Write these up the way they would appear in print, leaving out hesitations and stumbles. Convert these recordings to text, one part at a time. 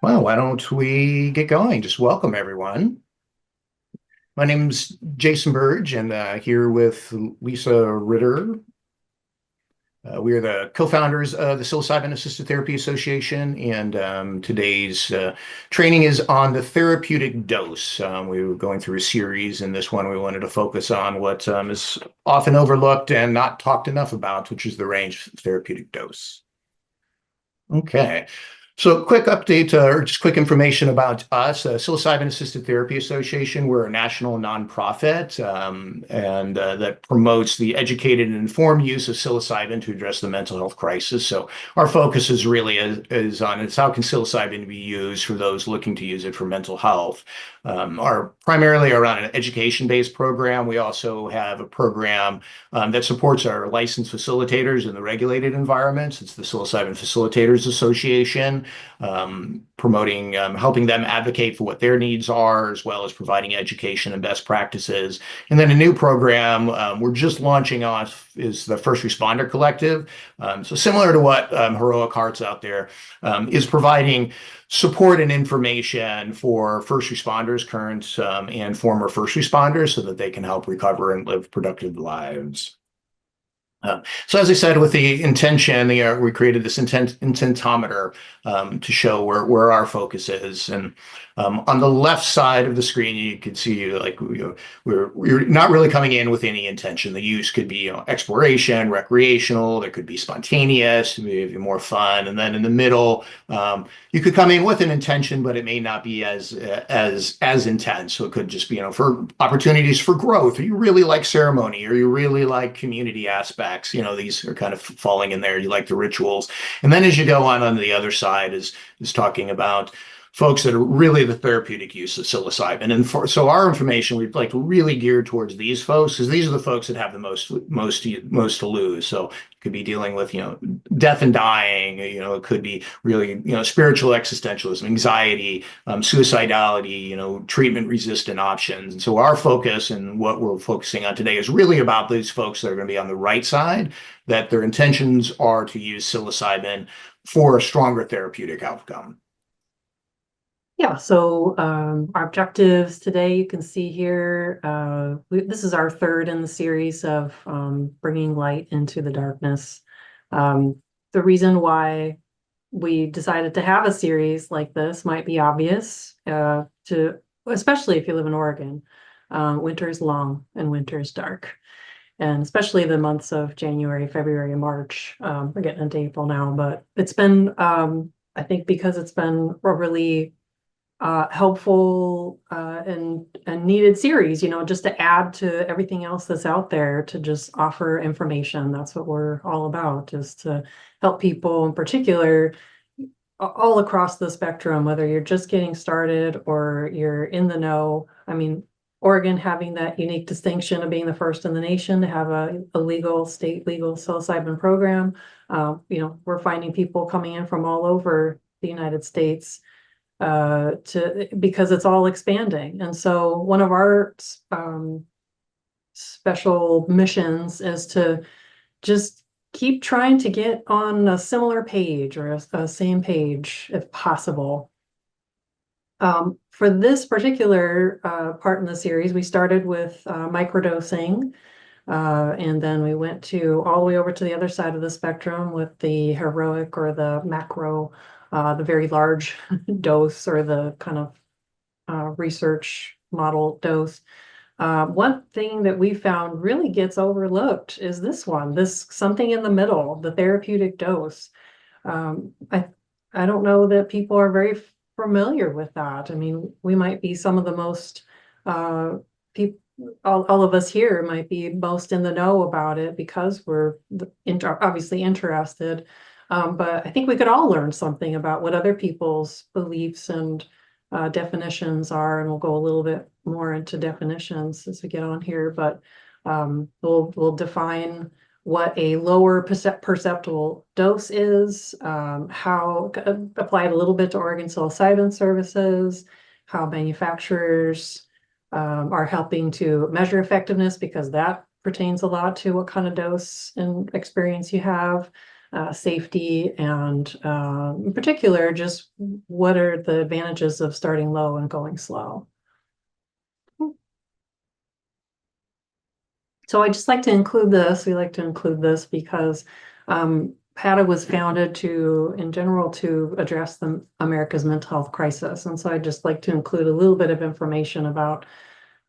Well, why don't we get going? Just welcome everyone. My name's Jason Burge, and here with Lisa Ritter. We are the co-founders of the Psilocybin-Assisted Therapy Association, and today's training is on the therapeutic dose. We were going through a series, and this one we wanted to focus on what is often overlooked and not talked enough about, which is the range of therapeutic dose. Okay. So quick update or just quick information about us, Psilocybin-Assisted Therapy Association. We're a national nonprofit and that promotes the educated and informed use of psilocybin to address the mental health crisis. So our focus is really is on it's how can psilocybin be used for those looking to use it for mental health. Our primarily around an education-based program. We also have a program that supports our licensed facilitators in the regulated environments. It's the Psilocybin Facilitators Association, promoting, helping them advocate for what their needs are, as well as providing education and best practices. And then a new program we're just launching off is the First Responder Collective. So similar to what Heroic Hearts out there is providing support and information for first responders, current and former first responders, so that they can help recover and live productive lives. So as I said, with the intention, we created this intentometer to show where our focus is. And on the left side of the screen, you can see like we're not really coming in with any intention. The use could be exploration, recreational. There could be spontaneous, maybe more fun. And then in the middle, you could come in with an intention, but it may not be as intense. So it could just be for opportunities for growth. Or you really like ceremony, or you really like community aspects. These are kind of falling in there. You like the rituals. And then as you go on the other side is talking about folks that are really the therapeutic use of psilocybin. And so our information, we'd like to really gear towards these folks, because these are the folks that have the most to lose. So it could be dealing with, death and dying, it could be really, spiritual existentialism, anxiety, suicidality, treatment resistant options. And so our focus and what we're focusing on today is really about these folks that are going to be on the right side, that their intentions are to use psilocybin for a stronger therapeutic outcome. Yeah, so our objectives today, you can see here, this is our third in the series of bringing light into the darkness. The reason why we decided to have a series like this might be obvious, especially if you live in Oregon. Winter is long and winter is dark. And especially the months of January, February, and March. We're getting into April now, but it's been, I think because it's been a really helpful and needed series, just to add to everything else that's out there, to just offer information. That's what we're all about, is to help people in particular all across the spectrum, whether you're just getting started or you're in the know. I mean, Oregon having that unique distinction of being the first in the nation to have a state legal psilocybin program. We're finding people coming in from all over the United States because it's all expanding. And so one of our special missions is to just keep trying to get on a similar page, or a same page if possible. For this particular part in the series, we started with microdosing, and then we went all the way over to the other side of the spectrum with the heroic or the macro, the very large dose, or the kind of research model dose. One thing that we found really gets overlooked is this something in the middle, the therapeutic dose. I don't know that people are very familiar with that. I mean, we might be some of the most people. All of us here might be most in the know about it because we're obviously interested. But I think we could all learn something about what other people's beliefs and definitions are, and we'll go a little bit more into definitions as we get on here. But we'll define what a lower perceptual dose is, how apply it a little bit to Oregon Psilocybin Services, how manufacturers are helping to measure effectiveness, because that pertains a lot to what kind of dose and experience you have. safety, and in particular, just what are the advantages of starting low and going slow. So I just like to include this. We like to include this because PATA was founded in general, to address America's mental health crisis. And so I just like to include a little bit of information about,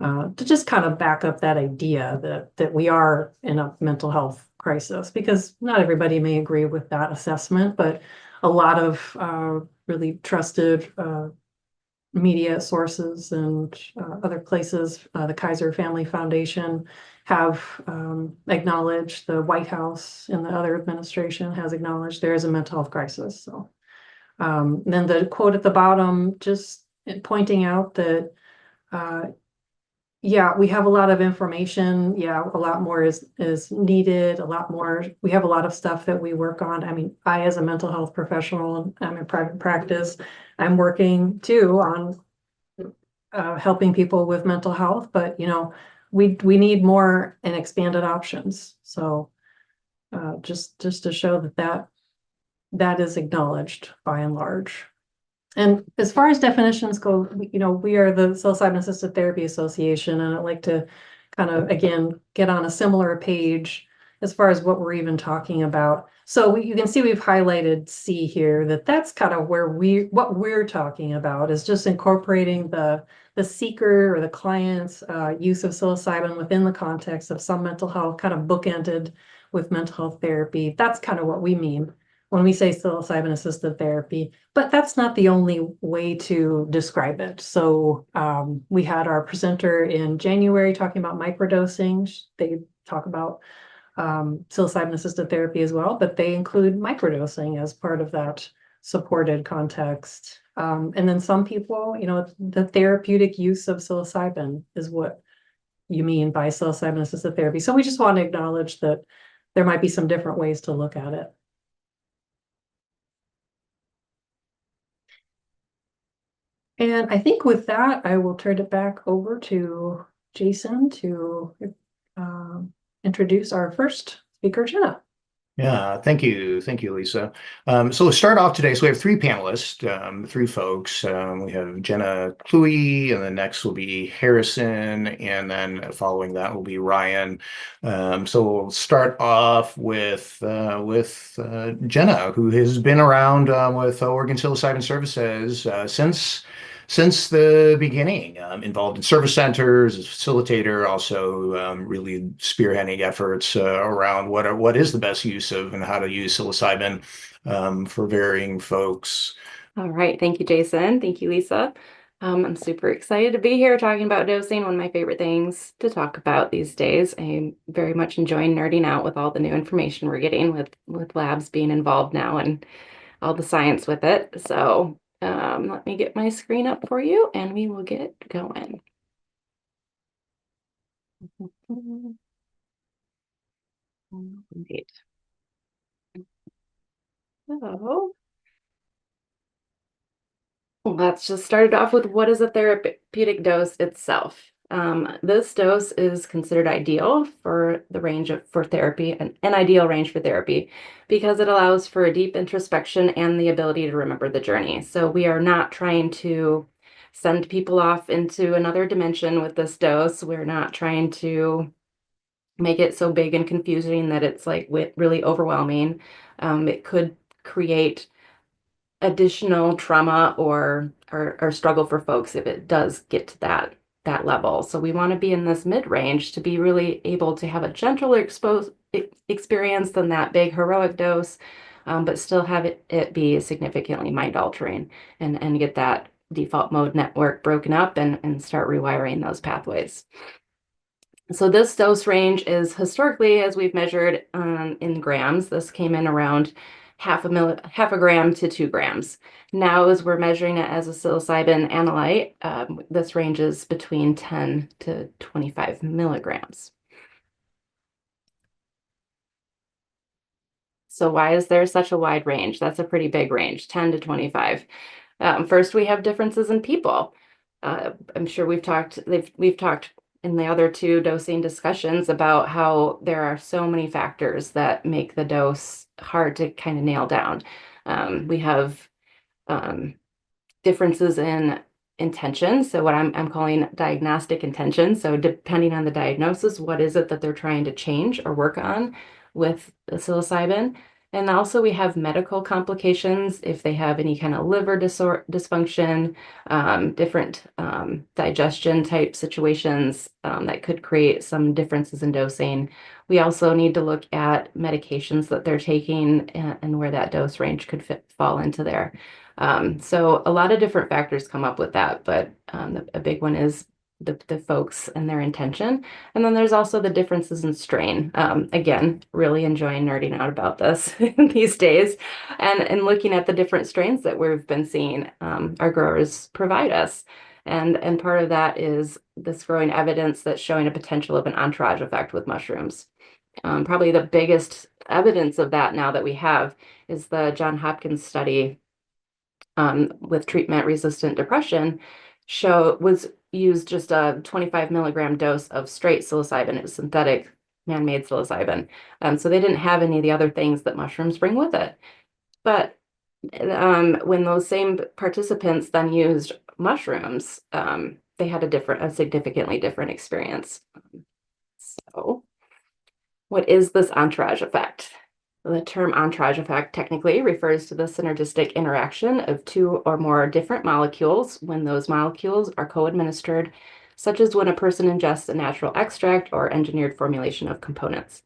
to just kind of back up that idea that we are in a mental health crisis, because not everybody may agree with that assessment, but a lot of really trusted media sources and other places, the Kaiser Family Foundation, have acknowledged, the White House and the other administration has acknowledged there is a mental health crisis. So then the quote at the bottom, just pointing out that, yeah, we have a lot of information. Yeah, a lot more is needed, a lot more. We have a lot of stuff that we work on. I mean, I, as a mental health professional, I'm in private practice. I'm working too on helping people with mental health, but we need more and expanded options. So just to show that is acknowledged by and large. And as far as definitions go, we are the Psilocybin-Assisted Therapy Association, and I'd like to kind of, again, get on a similar page as far as what we're even talking about. So you can see we've highlighted C here, that's kind of where what we're talking about is just incorporating the seeker or the client's use of psilocybin within the context of some mental health, kind of bookended with mental health therapy. That's kind of what we mean when we say psilocybin-assisted therapy, but that's not the only way to describe it. So we had our presenter in January talking about microdosing. They talk about psilocybin-assisted therapy as well, but they include microdosing as part of that supported context. And then some people, the therapeutic use of psilocybin is what you mean by psilocybin-assisted therapy. So we just want to acknowledge that there might be some different ways to look at it. And I think with that, I will turn it back over to Jason to introduce our first speaker, Jenna. Yeah, thank you, Lisa. So let's start off today. So we have three panelists, three folks. We have Jenna Cluey, and the next will be Harrison, and then following that will be Ryan. So we'll start off with Jenna, who has been around with Oregon Psilocybin Services since the beginning, involved in service centers, as a facilitator, also really spearheading efforts around what is the best use of and how to use psilocybin for varying folks. All right. Thank you, Jason. Thank you, Lisa. I'm super excited to be here talking about dosing, one of my favorite things to talk about these days. I'm very much enjoying nerding out with all the new information we're getting with labs being involved now and all the science with it. So let me get my screen up for you and we will get going. Great. So let's just start it off with what is a therapeutic dose itself. This dose is considered ideal for the range for therapy, an ideal range for therapy, because it allows for a deep introspection and the ability to remember the journey. So we are not trying to send people off into another dimension with this dose. We're not trying to make it so big and confusing that it's like really overwhelming. It could create additional trauma or struggle for folks if it does get to that level. So we want to be in this mid-range to be really able to have a gentler experience than that big heroic dose, but still have it be significantly mind-altering and get that default mode network broken up and start rewiring those pathways. So this dose range is historically, as we've measured in grams, this came in around half a gram to 2 grams. Now, as we're measuring it as a psilocybin analyte, this ranges between 10 to 25 milligrams. So why is there such a wide range? That's a pretty big range, 10 to 25. First, we have differences in people. I'm sure we've talked in the other two dosing discussions about how there are so many factors that make the dose hard to kind of nail down. We have differences in intention. So what I'm calling diagnostic intention. So depending on the diagnosis, what is it that they're trying to change or work on with the psilocybin? And also we have medical complications if they have any kind of liver dysfunction, different digestion type situations that could create some differences in dosing. We also need to look at medications that they're taking and where that dose range could fall into there. So a lot of different factors come up with that, but a big one is the folks and their intention. And then there's also the differences in strain. Again, really enjoying nerding out about this these days and looking at the different strains that we've been seeing our growers provide us. And part of that is this growing evidence that's showing a potential of an entourage effect with mushrooms. Probably the biggest evidence of that now that we have is the Johns Hopkins study with treatment-resistant depression was used just a 25 milligram dose of straight psilocybin. It was synthetic man-made psilocybin. So they didn't have any of the other things that mushrooms bring with it. But when those same participants then used mushrooms, they had a significantly different experience. So what is this entourage effect? The term entourage effect technically refers to the synergistic interaction of two or more different molecules when those molecules are co-administered, such as when a person ingests a natural extract or engineered formulation of components.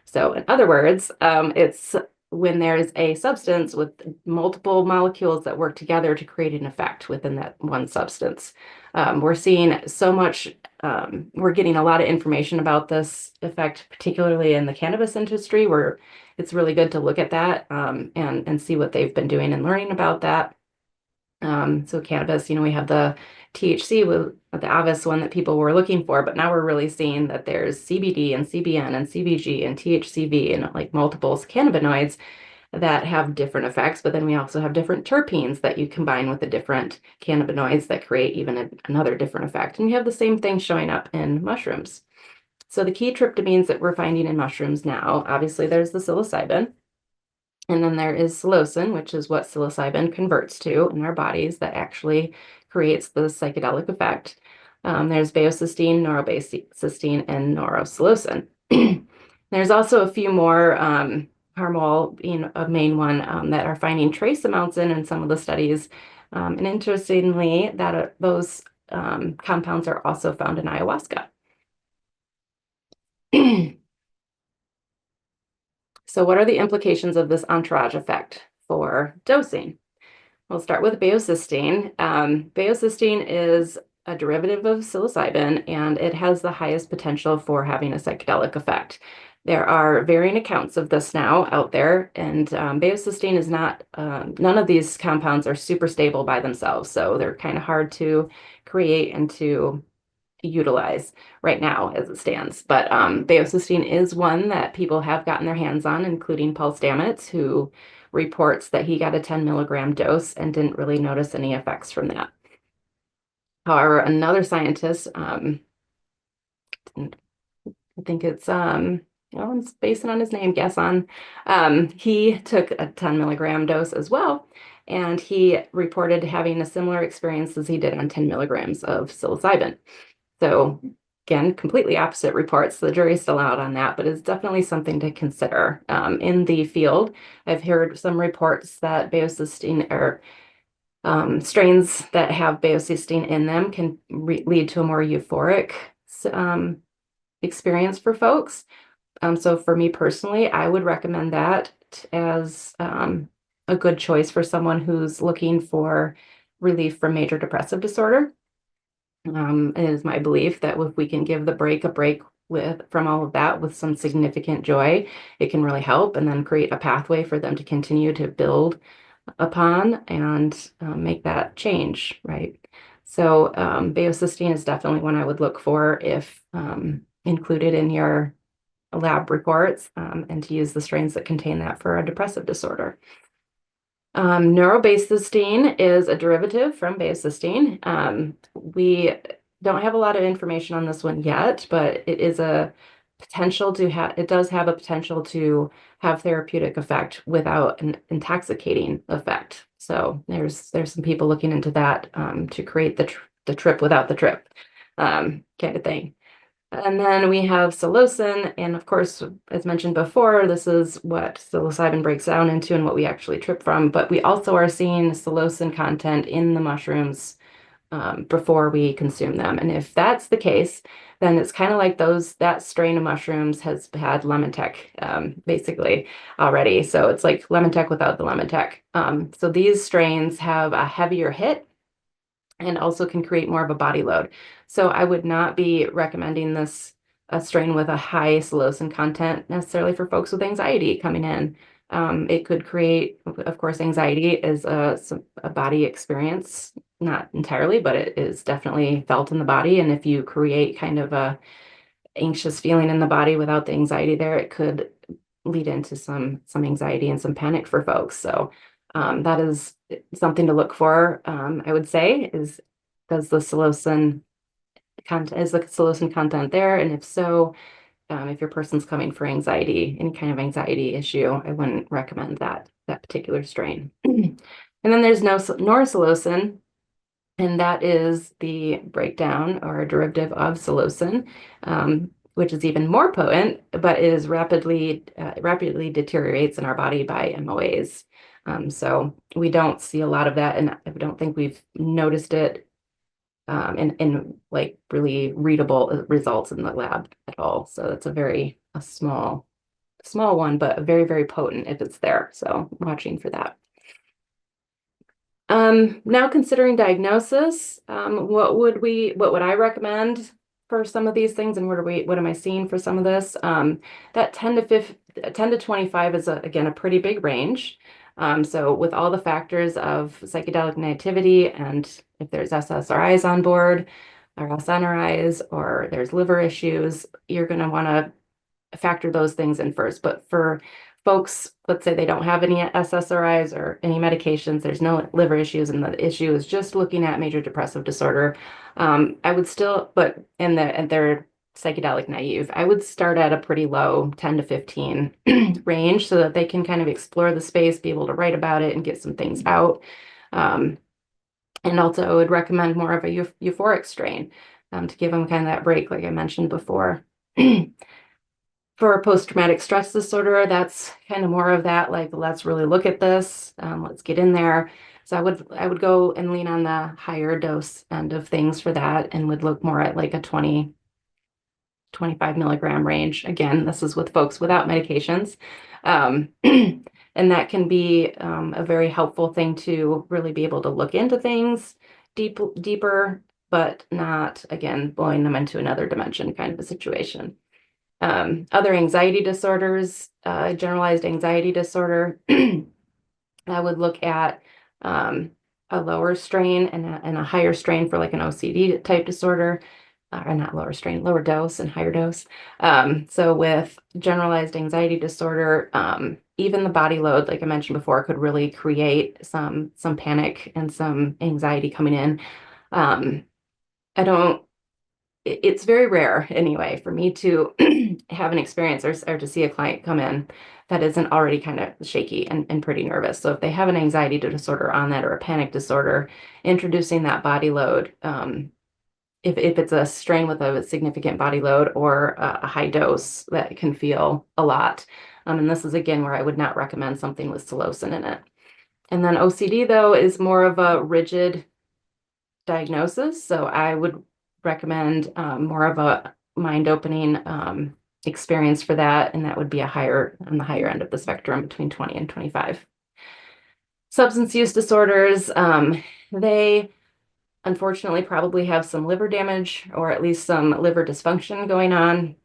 So in other words, it's when there's a substance with multiple molecules that work together to create an effect within that one substance. We're seeing so much, we're getting a lot of information about this effect, particularly in the cannabis industry, where it's really good to look at that and see what they've been doing and learning about that. So cannabis, we have the THC with the obvious one that people were looking for, but now we're really seeing that there's CBD and CBN and CBG and THCV and like multiple cannabinoids that have different effects, but then we also have different terpenes that you combine with the different cannabinoids that create even another different effect. And you have the same thing showing up in mushrooms. So the key tryptamines that we're finding in mushrooms now, obviously there's the psilocybin, and then there is psilocin, which is what psilocybin converts to in our bodies that actually creates the psychedelic effect. There's baeocystin, norobasecystin, and neuropsilocin. There's also a few more, harmol being a main one, that are finding trace amounts in some of the studies. And interestingly, that those compounds are also found in ayahuasca. So what are the implications of this entourage effect for dosing? We'll start with baeocystin. Baeocystin is a derivative of psilocybin, and it has the highest potential for having a psychedelic effect. There are varying accounts of this now out there, and baeocystin is not, none of these compounds are super stable by themselves, so they're kind of hard to create and to utilize right now as it stands. But baeocystin is one that people have gotten their hands on, including Paul Stamets, who reports that he got a 10 milligram dose and didn't really notice any effects from that. However, another scientist, I think it's, I'm spacing on his name, Gasson, he took a 10 milligram dose as well, and he reported having a similar experience as he did on 10 milligrams of psilocybin. So again, completely opposite reports. The jury's still out on that, but it's definitely something to consider. In the field, I've heard some reports that baeocystin or strains that have baeocystin in them can lead to a more euphoric experience for folks. So for me personally, I would recommend that as a good choice for someone who's looking for relief from major depressive disorder. It is my belief that if we can give the break a break from all of that with some significant joy, it can really help and then create a pathway for them to continue to build upon and make that change, right? So baeocystin is definitely one I would look for if included in your lab reports, and to use the strains that contain that for a depressive disorder. Neurobaecystin is a derivative from baeocystin. We don't have a lot of information on this one yet, but it is a potential to have, it does have a potential to have therapeutic effect without an intoxicating effect. So there's some people looking into that to create the trip without the trip kind of thing. And then we have psilocin, and of course, as mentioned before, this is what psilocybin breaks down into and what we actually trip from. But we also are seeing psilocin content in the mushrooms before we consume them. And if that's the case, then it's kind of like that strain of mushrooms has had lemon tech basically already. So it's like lemon tech without the lemon tech. So these strains have a heavier hit and also can create more of a body load. So I would not be recommending this a strain with a high psilocin content necessarily for folks with anxiety coming in. It could create, of course, anxiety is a body experience, not entirely, but it is definitely felt in the body. And if you create kind of a anxious feeling in the body without the anxiety there, it could lead into some anxiety and some panic for folks. So that is something to look for. I would say does the psilocin content is the psilocin content there, and if so, if your person's coming for anxiety, any kind of anxiety issue, I wouldn't recommend that particular strain. And then there's no norpsilocin, and that is the breakdown or a derivative of psilocin, which is even more potent, but is rapidly deteriorates in our body by MOAs. So we don't see a lot of that, and I don't think we've noticed it in like really readable results in the lab at all. So that's a small one, but very, very potent if it's there. So watching for that. Now considering diagnosis, what would I recommend for some of these things, and what am I seeing for some of this? That 10 to 25 is again a pretty big range. So with all the factors of psychedelic naivety, and if there's SSRIs on board or SNRIs, or there's liver issues, you're going to want to factor those things in first. But for folks, let's say they don't have any SSRIs or any medications, there's no liver issues, and the issue is just looking at major depressive disorder. I would still, and they're psychedelic naive, I would start at a pretty low 10 to 15 range so that they can kind of explore the space, be able to write about it and get some things out. And also I would recommend more of a euphoric strain to give them kind of that break, like I mentioned before. For post-traumatic stress disorder, that's kind of more of that, like, let's really look at this, let's get in there. So I would go and lean on the higher dose end of things for that, and would look more at like a 25 milligram range. Again, this is with folks without medications. And that can be a very helpful thing to really be able to look into things deeper, but not, again, blowing them into another dimension kind of a situation. Other anxiety disorders, generalized anxiety disorder, I would look at a lower strain and a higher strain for like an OCD type disorder, or not lower strain, lower dose and higher dose. So with generalized anxiety disorder, even the body load, like I mentioned before, could really create some panic and some anxiety coming in. It's very rare anyway for me to have an experience or to see a client come in that isn't already kind of shaky and pretty nervous. So if they have an anxiety disorder on that, or a panic disorder, introducing that body load, if it's a strain with a significant body load or a high dose, that can feel a lot. And this is again where I would not recommend something with psilocin in it. And then OCD though is more of a rigid diagnosis. So I would recommend more of a mind-opening experience for that, and that would be on the higher end of the spectrum between 20 and 25. Substance use disorders, they unfortunately probably have some liver damage, or at least some liver dysfunction going on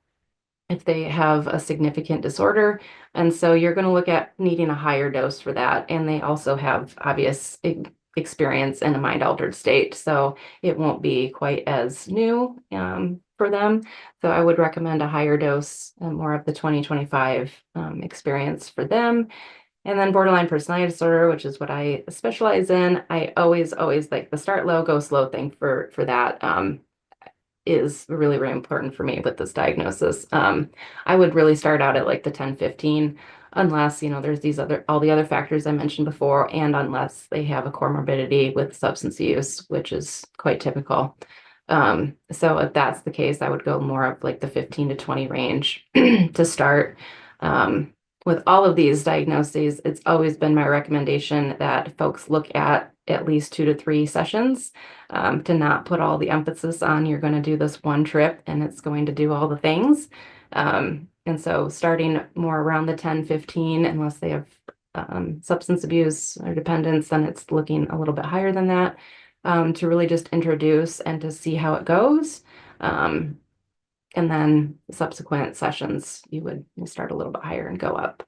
if they have a significant disorder. And so you're going to look at needing a higher dose for that. And they also have obvious experience in a mind-altered state, so it won't be quite as new for them. So I would recommend a higher dose and more of the 20-25 experience for them. And then borderline personality disorder, which is what I specialize in, I always like the start low, go slow thing for that. is really, really important for me with this diagnosis. I would really start out at like the 10-15, unless, there's all the other factors I mentioned before, and unless they have a comorbidity with substance use, which is quite typical. So if that's the case, I would go more of like the 15 to 20 range to start. With all of these diagnoses, it's always been my recommendation that folks look at least 2 to 3 sessions, to not put all the emphasis on you're going to do this one trip and it's going to do all the things. And so starting more around the 10-15, unless they have substance abuse or dependence, then it's looking a little bit higher than that, to really just introduce and to see how it goes. And then subsequent sessions, you start a little bit higher and go up.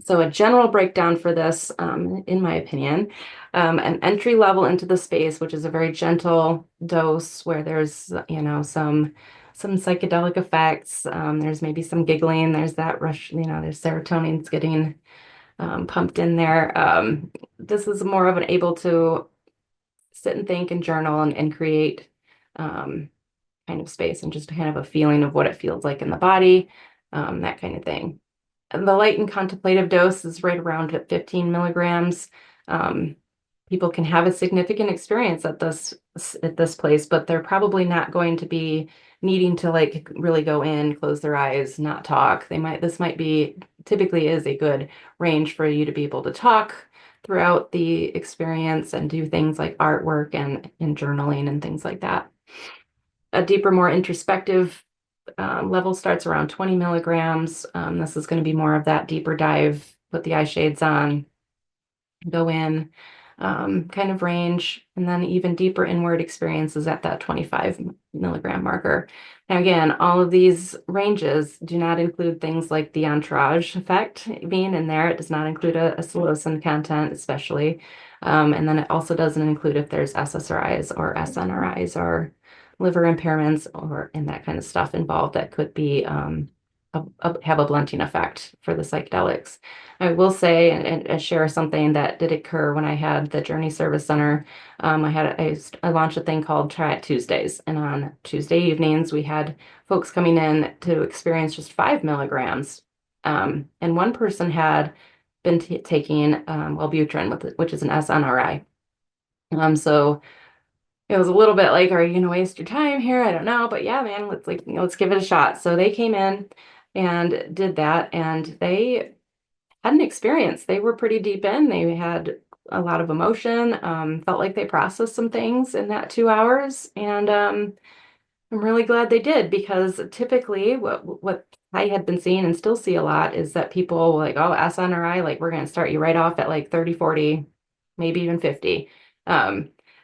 So a general breakdown for this, in my opinion, an entry level into the space, which is a very gentle dose where there's, some psychedelic effects. There's maybe some giggling. There's that rush, there's serotonin's getting pumped in there. This is more of an able to sit and think and journal and create kind of space and just kind of a feeling of what it feels like in the body, that kind of thing. The light and contemplative dose is right around at 15 milligrams. People can have a significant experience at this place, but they're probably not going to be needing to like really go in, close their eyes, not talk. This might be typically is a good range for you to be able to talk throughout the experience and do things like artwork and journaling and things like that. A deeper, more introspective level starts around 20 milligrams. This is going to be more of that deeper dive, put the eye shades on, go in, kind of range, and then even deeper inward experiences at that 25 milligram marker. Now, again, all of these ranges do not include things like the entourage effect being in there. It does not include a psilocin content, especially. And then it also doesn't include if there's SSRIs or SNRIs or liver impairments or in that kind of stuff involved that could be have a blunting effect for the psychedelics. I will say and share something that did occur when I had the Journey Service Center. I launched a thing called Try It Tuesdays, and on Tuesday evenings we had folks coming in to experience just 5 milligrams, and one person had been taking Wellbutrin, which is an SNRI. So it was a little bit like, are you gonna waste your time here? I don't know, but yeah, man, let's give it a shot. So they came in and did that, and they had an experience. They were pretty deep in. They had a lot of emotion, felt like they processed some things in that 2 hours, and I'm really glad they did, because typically what I had been seeing and still see a lot is that people like, oh, SNRI, like we're going to start you right off at like 30, 40, maybe even 50.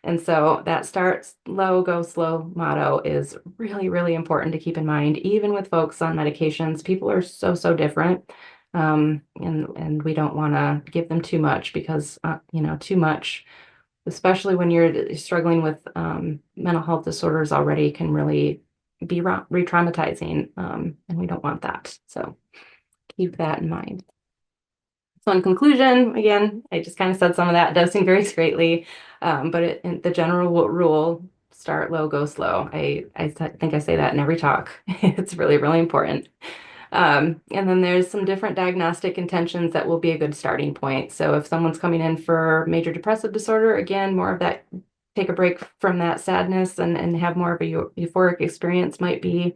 And so that start low, go slow motto is really, really important to keep in mind, even with folks on medications. People are so, so different. And we don't want to give them too much, because, too much, especially when you're struggling with mental health disorders already, can really be re-traumatizing. And we don't want that. So keep that in mind. So in conclusion, again, I just kind of said some of that. Dosing varies greatly, but the general rule, start low, go slow. I think I say that in every talk. It's really, really important. And then there's some different diagnostic intentions that will be a good starting point. So if someone's coming in for major depressive disorder, again, more of that, take a break from that sadness and have more of a euphoric experience might be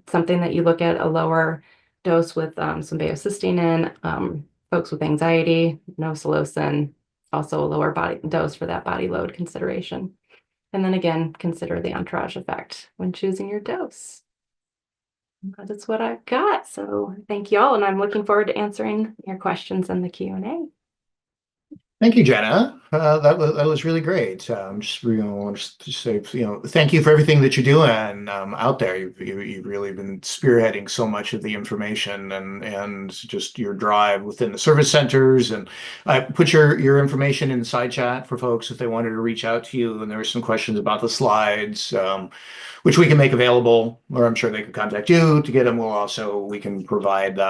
something that you look at a lower dose with some baeocystin in. Folks with anxiety, no psilocin, also a lower body dose for that body load consideration. And then again, consider the entourage effect when choosing your dose. That's what I've got. So thank you all, and I'm looking forward to answering your questions in the Q&A. Thank you, Jenna. That was really great. Just want to say, thank you for everything that you're doing out there. You've really been spearheading so much of the information and just your drive within the service centers. And I put your information in the side chat for folks if they wanted to reach out to you. And there were some questions about the slides, which we can make available, or I'm sure they can contact you to get them. We can provide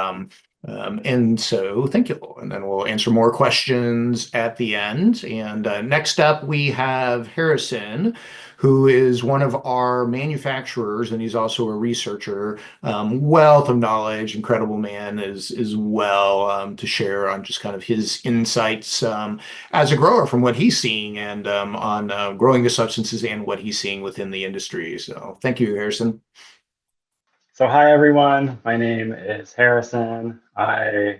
And so thank you. And then we'll answer more questions at the end. And next up, we have Harrison, who is one of our manufacturers, and he's also a researcher. Wealth of knowledge, incredible man as well, to share on just kind of his insights as a grower from what he's seeing and on growing the substances and what he's seeing within the industry. So thank you, Harrison. So hi everyone, my name is Harrison. I'm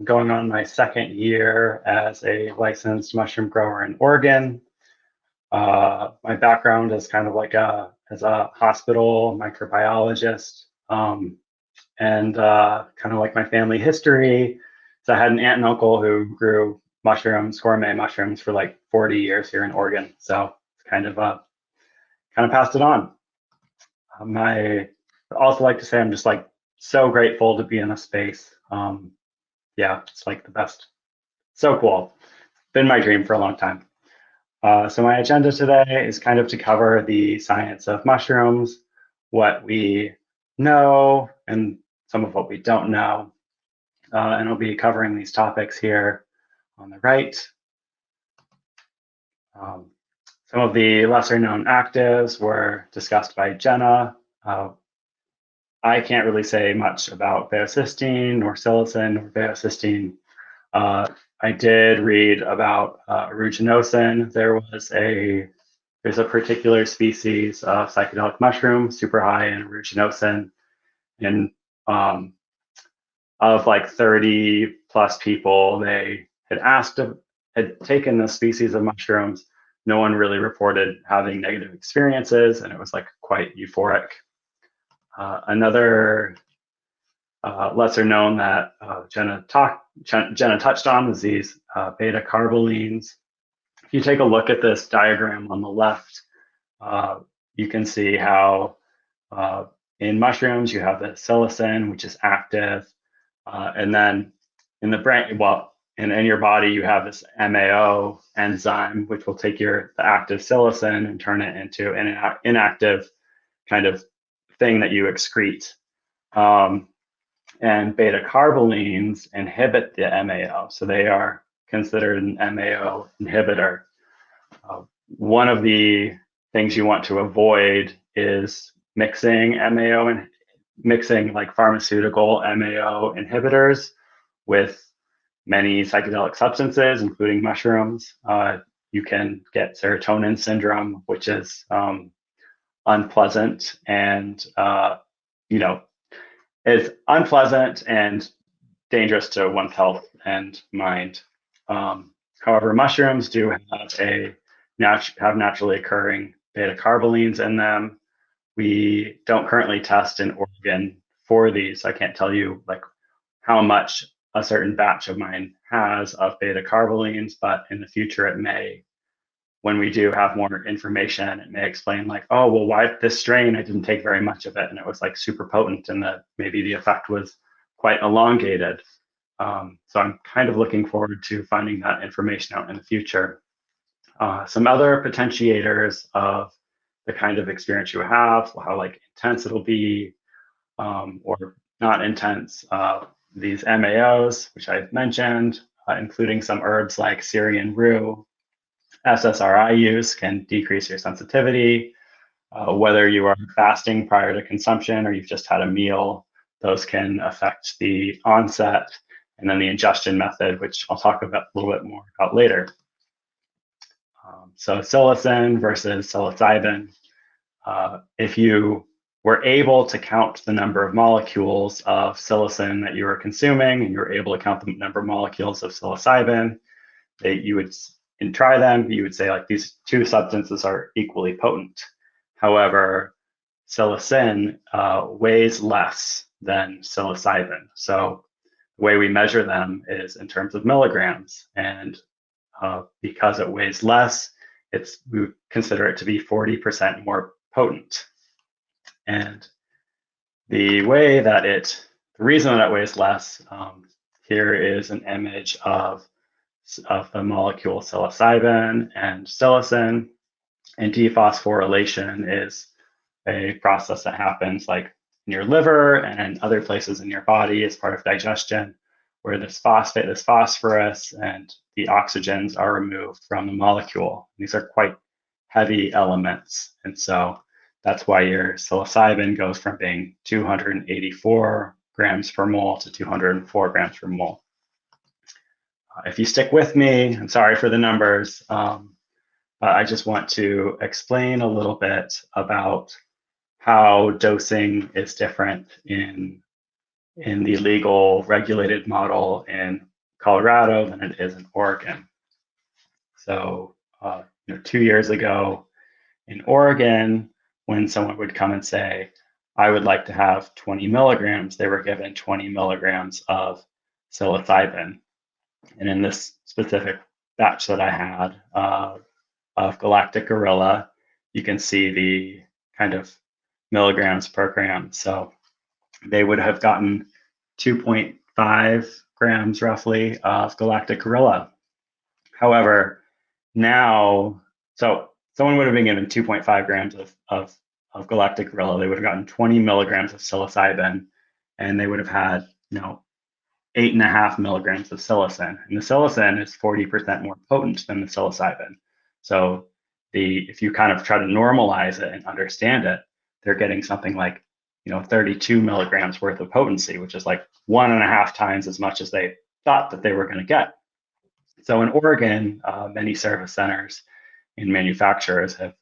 going on my second year as a licensed mushroom grower in Oregon. My background is kind of like as a hospital microbiologist, and kind of like my family history. So I had an aunt and uncle who grew mushrooms, gourmet mushrooms, for like 40 years here in Oregon. So it's kind of passed it on. I also like to say I'm just like so grateful to be in a space. Yeah, it's like the best. So cool. Been my dream for a long time. So my agenda today is kind of to cover the science of mushrooms, what we know, and some of what we don't know. And I'll be covering these topics here on the right. Some of the lesser known actives were discussed by Jenna. I can't really say much about baeocystin or psilocin or baeocystin. I did read about aeruginosin. There's a particular species of psychedelic mushroom, super high in aeruginosin, and of like 30 plus people they had taken this species of mushrooms. No one really reported having negative experiences, and it was like quite euphoric. Another lesser known that Jenna touched on was these beta carbolines. If you take a look at this diagram on the left, you can see how in mushrooms you have the psilocin, which is active, and then in the brain, in your body you have this MAO enzyme, which will take the active psilocin and turn it into an inactive kind of thing that you excrete. And beta carbolines inhibit the MAO, so they are considered an MAO inhibitor. One of the things you want to avoid is mixing like pharmaceutical MAO inhibitors with many psychedelic substances, including mushrooms. You can get serotonin syndrome, which is unpleasant and is unpleasant and dangerous to one's health and mind. However, mushrooms do have naturally occurring beta carbolines in them. We don't currently test in Oregon for these. I can't tell you like how much a certain batch of mine has of beta carbolines, but in the future it may. When we do have more information, it may explain like, oh, well, why this strain, I didn't take very much of it and it was like super potent and maybe the effect was quite elongated. So I'm kind of looking forward to finding that information out in the future. Some other potentiators of the kind of experience you have, how like intense it'll be or not intense. These MAOs, which I've mentioned, including some herbs like Syrian rue. SSRI use can decrease your sensitivity. Whether you are fasting prior to consumption or you've just had a meal, those can affect the onset, and then the ingestion method, which I'll talk about a little bit more about later. So psilocin versus psilocybin. If you were able to count the number of molecules of psilocin that you were consuming, and you were able to count the number of molecules of psilocybin, you would try them, you would say like these two substances are equally potent. However, psilocin weighs less than psilocybin. So the way we measure them is in terms of milligrams. And because it weighs less, we consider it to be 40% more potent. And the reason that it weighs less, here is an image of the molecule psilocybin and psilocin. And dephosphorylation is a process that happens like in your liver and in other places in your body as part of digestion, where this phosphate, this phosphorus, and the oxygens are removed from the molecule. These are quite heavy elements. And so that's why your psilocybin goes from being 284 grams per mole to 204 grams per mole. If you stick with me, I'm sorry for the numbers, but I just want to explain a little bit about how dosing is different in the legal regulated model in Colorado than it is in Oregon. So, 2 years ago in Oregon, when someone would come and say, I would like to have 20 milligrams, they were given 20 milligrams of psilocybin. And in this specific batch that I had of Galactic Gorilla, you can see the kind of milligrams per gram. So they would have gotten 2.5 grams roughly of Galactic Gorilla. However, now, so someone would have been given 2.5 grams of Galactic Gorilla. They would have gotten 20 milligrams of psilocybin, and they would have had, 8.5 milligrams of psilocin. And the psilocin is 40% more potent than the psilocybin. So if you kind of try to normalize it and understand it, they're getting something like 32 milligrams worth of potency, which is like 1.5 times as much as they thought that they were going to get. So in Oregon, many service centers and manufacturers have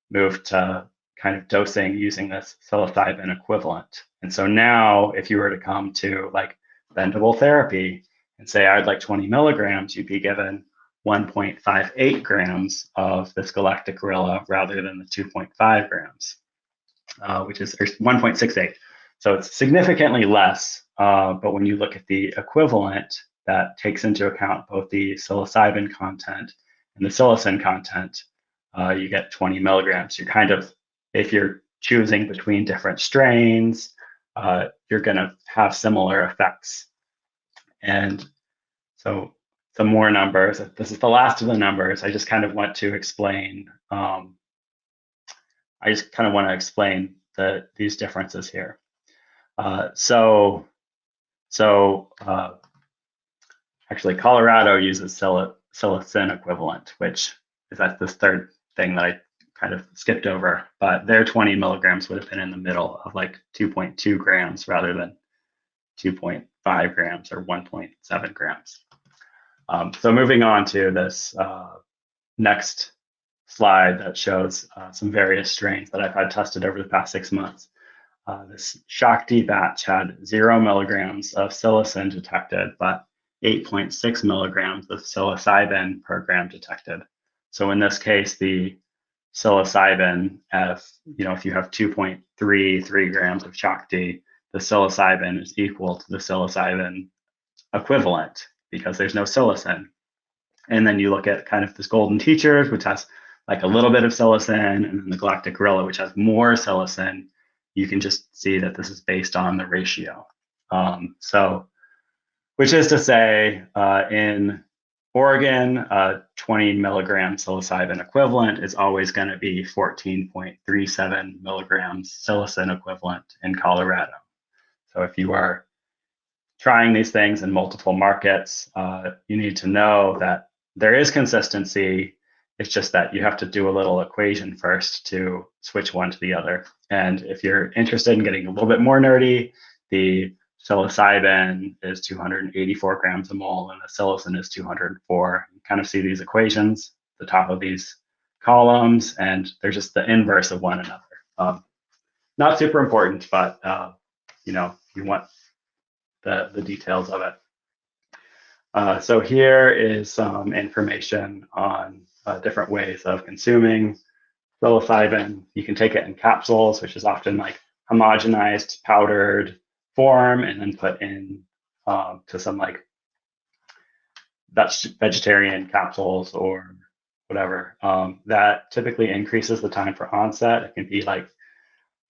moved to kind of dosing using this psilocybin equivalent. And so now if you were to come to like bendable therapy and say, I'd like 20 milligrams, you'd be given 1.58 grams of this Galactic Gorilla rather than the 2.5 grams, which is 1.68. So it's significantly less, but when you look at the equivalent that takes into account both the psilocybin content and the psilocin content, you get 20 milligrams. You're kind of, if you're choosing between different strains, you're going to have similar effects. And so some more numbers. This is the last of the numbers. I just kind of want to explain. These differences here. Actually, Colorado uses psilocin equivalent, which is that's this third thing that I kind of skipped over. But their 20 milligrams would have been in the middle of like 2.2 grams rather than 2.5 grams or 1.7 grams. So moving on to this next slide that shows some various strains that I've had tested over the past 6 months. This Shakti batch had 0 milligrams of psilocin detected, but 8.6 milligrams of psilocybin per gram detected. So in this case, the psilocybin, if you have 2.33 grams of Shakti, the psilocybin is equal to the psilocybin equivalent because there's no psilocin. And then you look at kind of this Golden Teachers, which has like a little bit of psilocin, and then the Galactic Gorilla, which has more psilocin. You can just see that this is based on the ratio. Which is to say, in Oregon, 20 milligram psilocybin equivalent is always going to be 14.37 milligrams psilocin equivalent in Colorado. So if you are trying these things in multiple markets, you need to know that there is consistency. It's just that you have to do a little equation first to switch one to the other. And if you're interested in getting a little bit more nerdy, the psilocybin is 284 grams a mole and the psilocin is 204. You kind of see these equations at the top of these columns, and they're just the inverse of one another. Not super important, but you want the details of it. So here is some information on different ways of consuming psilocybin. You can take it in capsules, which is often like homogenized, powdered form, and then put in to some like vegetarian capsules or whatever. That typically increases the time for onset. It can be like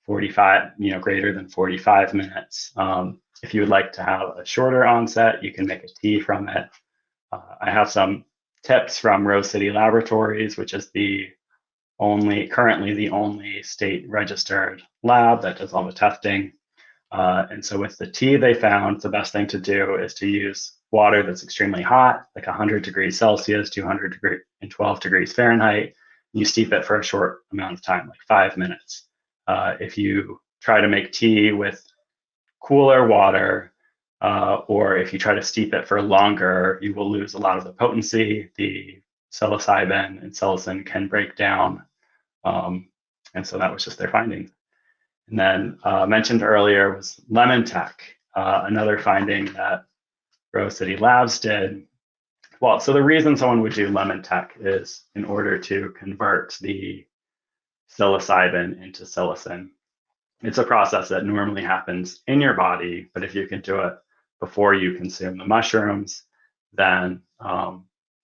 45, greater than 45 minutes. If you would like to have a shorter onset, you can make a tea from it. I have some tips from Rose City Laboratories, which is currently the only state registered lab that does all the testing. And so with the tea they found, the best thing to do is to use water that's extremely hot, like 100 degrees Celsius, 212 degrees Fahrenheit. You steep it for a short amount of time, like 5 minutes. If you try to make tea with cooler water, or if you try to steep it for longer, you will lose a lot of the potency. The psilocybin and psilocin can break down. And so that was just their finding. And then mentioned earlier was lemon tech, another finding that Rose City Labs did. Well, so the reason someone would do lemon tech is in order to convert the psilocybin into psilocin. It's a process that normally happens in your body, but if you can do it before you consume the mushrooms, then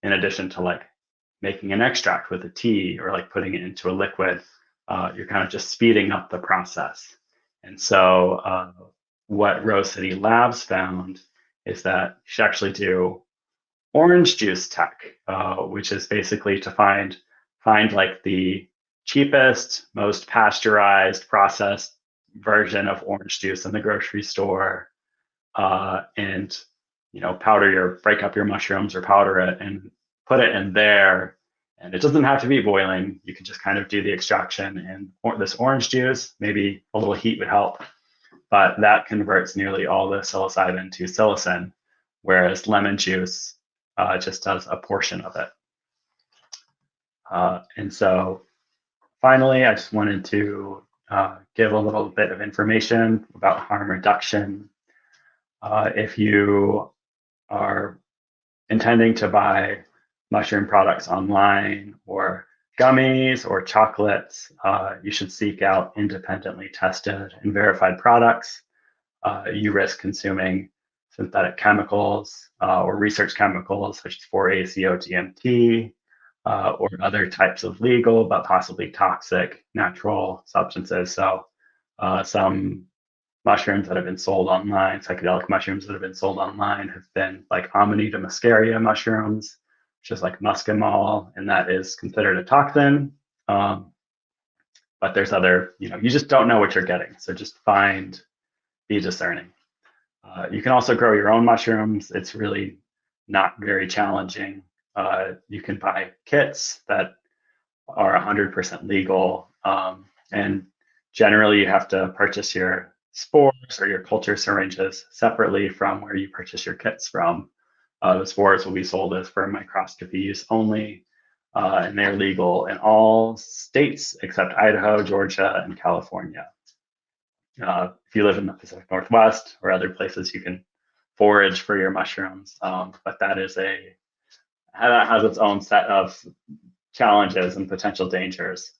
in addition to like making an extract with a tea or like putting it into a liquid, you're kind of just speeding up the process. And so what Rose City Labs found is that you should actually do orange juice tech, which is basically to find like the cheapest, most pasteurized, processed version of orange juice in the grocery store, and break up your mushrooms or powder it and put it in there. And it doesn't have to be boiling. You can just kind of do the extraction and this orange juice. Maybe a little heat would help, but that converts nearly all the psilocybin to psilocin, whereas lemon juice just does a portion of it. And so finally, I just wanted to give a little bit of information about harm reduction. If you are intending to buy mushroom products online or gummies or chocolates, you should seek out independently tested and verified products. You risk consuming synthetic chemicals or research chemicals such as 4-ACO-DMT, or other types of legal but possibly toxic natural substances. So some mushrooms that have been sold online, psychedelic mushrooms that have been sold online, have been like Amanita muscaria mushrooms, which is like muscimol, and that is considered a toxin. But there's other, you just don't know what you're getting. So just be discerning. You can also grow your own mushrooms. It's really not very challenging. You can buy kits that are 100% legal. And generally, you have to purchase your spores or your culture syringes separately from where you purchase your kits from. The spores will be sold as for microscopy use only, and they're legal in all states except Idaho, Georgia, and California. If you live in the Pacific Northwest or other places, you can forage for your mushrooms, but that has its own set of challenges and potential dangers.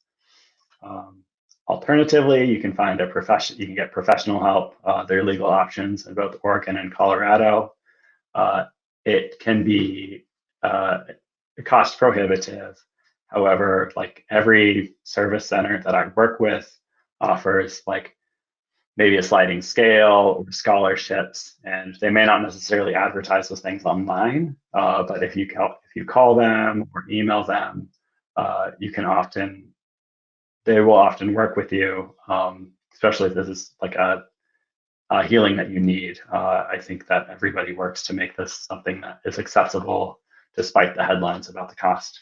Alternatively, you can get professional help. There are legal options in both Oregon and Colorado. It can be cost prohibitive. However, like every service center that I work with offers like maybe a sliding scale or scholarships, and they may not necessarily advertise those things online. But if you call them or email them, they will often work with you, especially if this is like a healing that you need. I think that everybody works to make this something that is accessible, despite the headlines about the cost.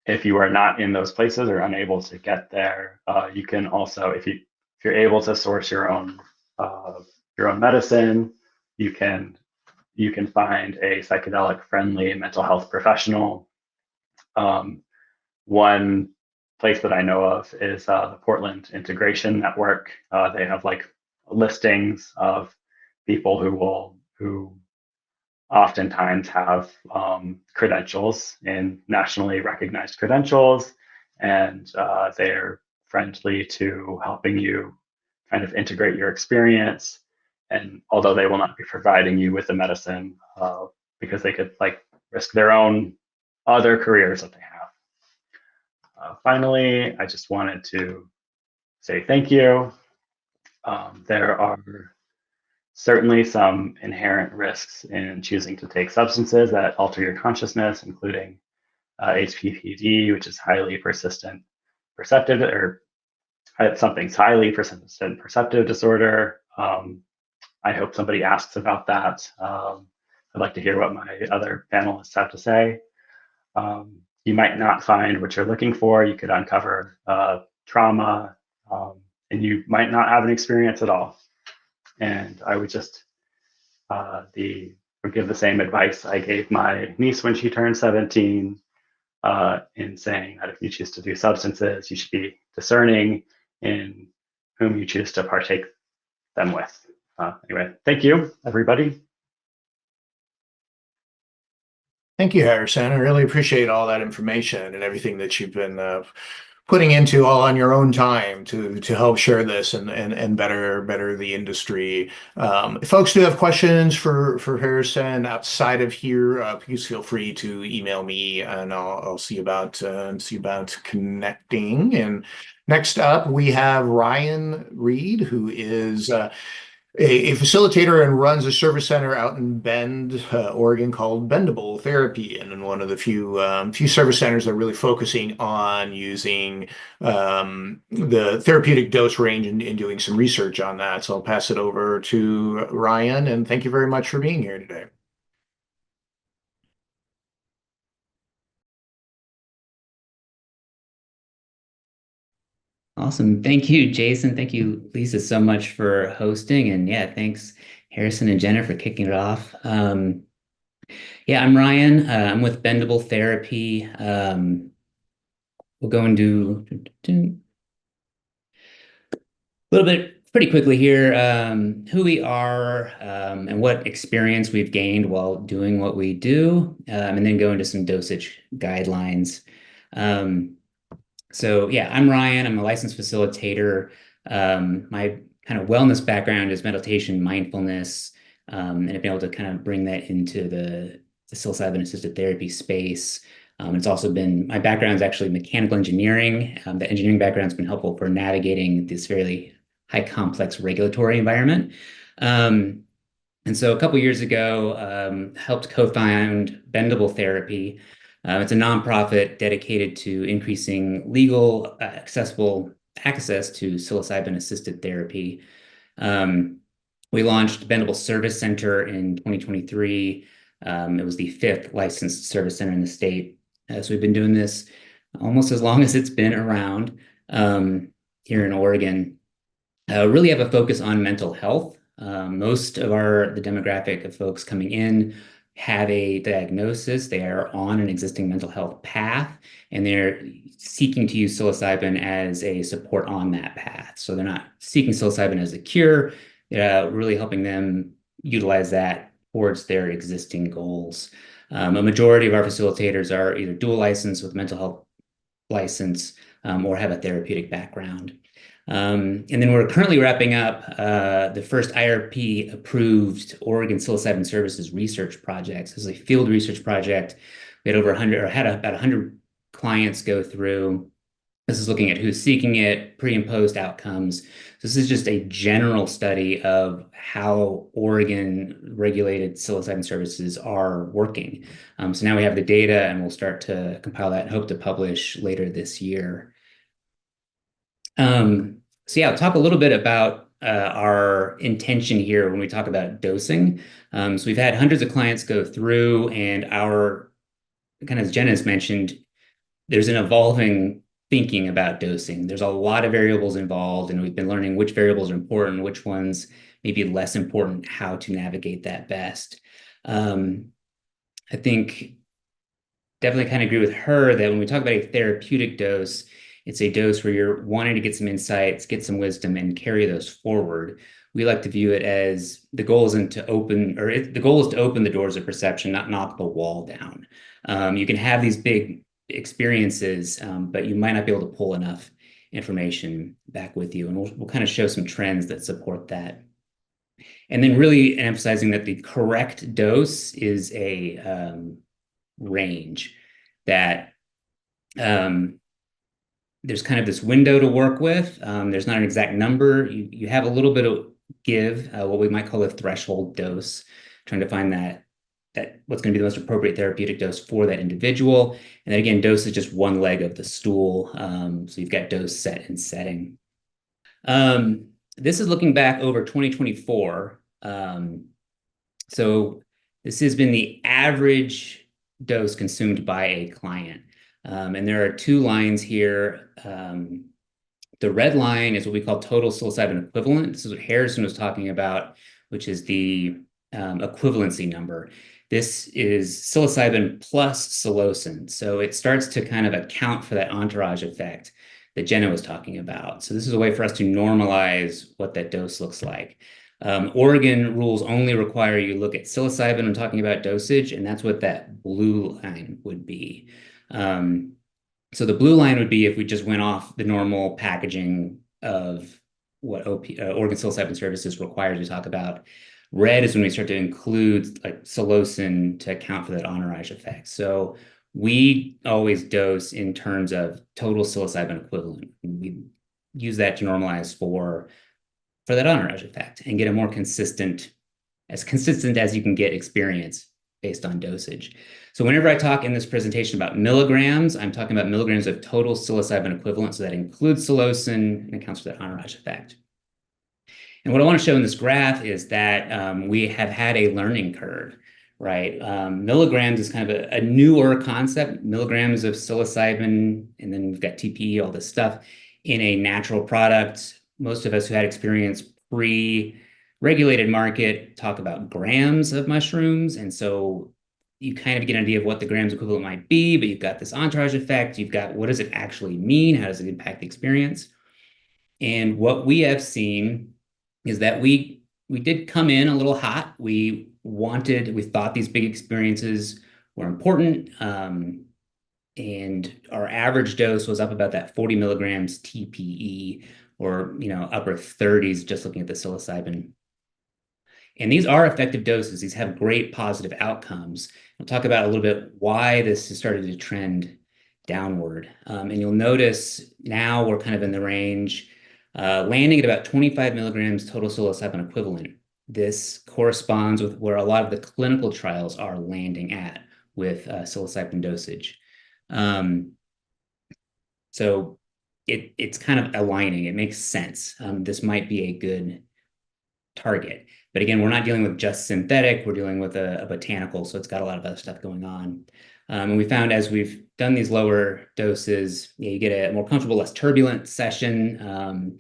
If you are not in those places or unable to get there, you can also, if you're able to source your own medicine, you can find a psychedelic-friendly mental health professional. One place that I know of is the Portland Integration Network. They have like listings of people who oftentimes have credentials and nationally recognized credentials, and they're friendly to helping you kind of integrate your experience. And although they will not be providing you with the medicine, because they could like risk their own other careers that they have. Finally, I just wanted to say thank you. There are certainly some inherent risks in choosing to take substances that alter your consciousness, including HPPD, which is highly persistent perceptive, or something's highly persistent perceptive disorder. I hope somebody asks about that. I'd like to hear what my other panelists have to say. You might not find what you're looking for. You could uncover trauma, and you might not have an experience at all. And I would just would give the same advice I gave my niece when she turned 17, in saying that if you choose to do substances, you should be discerning in whom you choose to partake them with. Anyway, thank you, everybody. Thank you, Harrison. I really appreciate all that information and everything that you've been putting into all on your own time to help share this and better the industry. If folks do have questions for Harrison outside of here, please feel free to email me, and I'll see about connecting. And next up, we have Ryan Reed, who is a facilitator and runs a service center out in Bend, Oregon, called Bendable Therapy, and in one of the few service centers that are really focusing on using the therapeutic dose range and doing some research on that. So I'll pass it over to Ryan, and thank you very much for being here today. Awesome. Thank you, Jason. Thank you, Lisa, so much for hosting. And yeah, thanks, Harrison and Jenna, for kicking it off. Yeah, I'm Ryan. I'm with Bendable Therapy. We'll go and do a little bit pretty quickly here, who we are, and what experience we've gained while doing what we do, and then go into some dosage guidelines. So yeah, I'm Ryan. I'm a licensed facilitator. My kind of wellness background is meditation, mindfulness, and I've been able to kind of bring that into the psilocybin-assisted therapy space. It's also been, my background is actually mechanical engineering. The engineering background has been helpful for navigating this fairly high complex regulatory environment. And so a couple years ago, helped co-found Bendable Therapy. It's a nonprofit dedicated to increasing legal, accessible access to psilocybin-assisted therapy. We launched Bendable Service Center in 2023. It was the 5th licensed service center in the state. So we've been doing this almost as long as it's been around here in Oregon. Really have a focus on mental health. Most of the demographic of folks coming in have a diagnosis. They are on an existing mental health path, and they're seeking to use psilocybin as a support on that path. So they're not seeking psilocybin as a cure, really helping them utilize that towards their existing goals. A majority of our facilitators are either dual licensed with mental health license, or have a therapeutic background. And then we're currently wrapping up the first IRP approved Oregon psilocybin services research project. This is a field research project. We had about 100 clients go through. This is looking at who's seeking it, pre and post outcomes. This is just a general study of how Oregon regulated psilocybin services are working. So now we have the data, and we'll start to compile that and hope to publish later this year. So yeah, I'll talk a little bit about our intention here when we talk about dosing. So we've had hundreds of clients go through, and kind of as Jenna has mentioned, there's an evolving thinking about dosing. There's a lot of variables involved, and we've been learning which variables are important, which ones may be less important, how to navigate that best. I think definitely kind of agree with her that when we talk about a therapeutic dose, it's a dose where you're wanting to get some insights, get some wisdom, and carry those forward. We like to view it as the goal isn't to open, or the goal is to open the doors of perception, not knock the wall down. You can have these big experiences, but you might not be able to pull enough information back with you. And we'll kind of show some trends that support that. And then really emphasizing that the correct dose is a range that there's kind of this window to work with. There's not an exact number. You have a little bit of give, what we might call a threshold dose, trying to find that what's going to be the most appropriate therapeutic dose for that individual. And then again, dose is just one leg of the stool. So you've got dose, set, and setting. This is looking back over 2024. So this has been the average dose consumed by a client. And there are two lines here. The red line is what we call total psilocybin equivalent. This is what Harrison was talking about, which is the equivalency number. This is psilocybin plus psilocin. So it starts to kind of account for that entourage effect that Jenna was talking about. So this is a way for us to normalize what that dose looks like. Oregon rules only require you look at psilocybin when talking about dosage, and that's what that blue line would be. So the blue line would be if we just went off the normal packaging of what Oregon Psilocybin Services requires to talk about. Red is when we start to include like psilocin to account for that entourage effect. So we always dose in terms of total psilocybin equivalent. We use that to normalize for that entourage effect and get a more consistent as you can get experience based on dosage. So whenever I talk in this presentation about milligrams, I'm talking about milligrams of total psilocybin equivalent. So that includes psilocin and accounts for that entourage effect. And what I want to show in this graph is that we have had a learning curve, right? Milligrams is kind of a newer concept, milligrams of psilocybin, and then we've got TPE, all this stuff in a natural product. Most of us who had experience pre-regulated market talk about grams of mushrooms. And so you kind of get an idea of what the grams equivalent might be, but you've got this entourage effect. You've got what does it actually mean? How does it impact the experience? And what we have seen is that we did come in a little hot. We thought these big experiences were important. And our average dose was up about that 40 milligrams TPE, or upper 30s, just looking at the psilocybin. And these are effective doses. These have great positive outcomes. We'll talk about a little bit why this has started to trend downward. And you'll notice now we're kind of in the range, landing at about 25 milligrams total psilocybin equivalent. This corresponds with where a lot of the clinical trials are landing at with psilocybin dosage. So it's kind of aligning. It makes sense. This might be a good target. But again, we're not dealing with just synthetic. We're dealing with a botanical, so it's got a lot of other stuff going on. And we found as we've done these lower doses, you get a more comfortable, less turbulent session.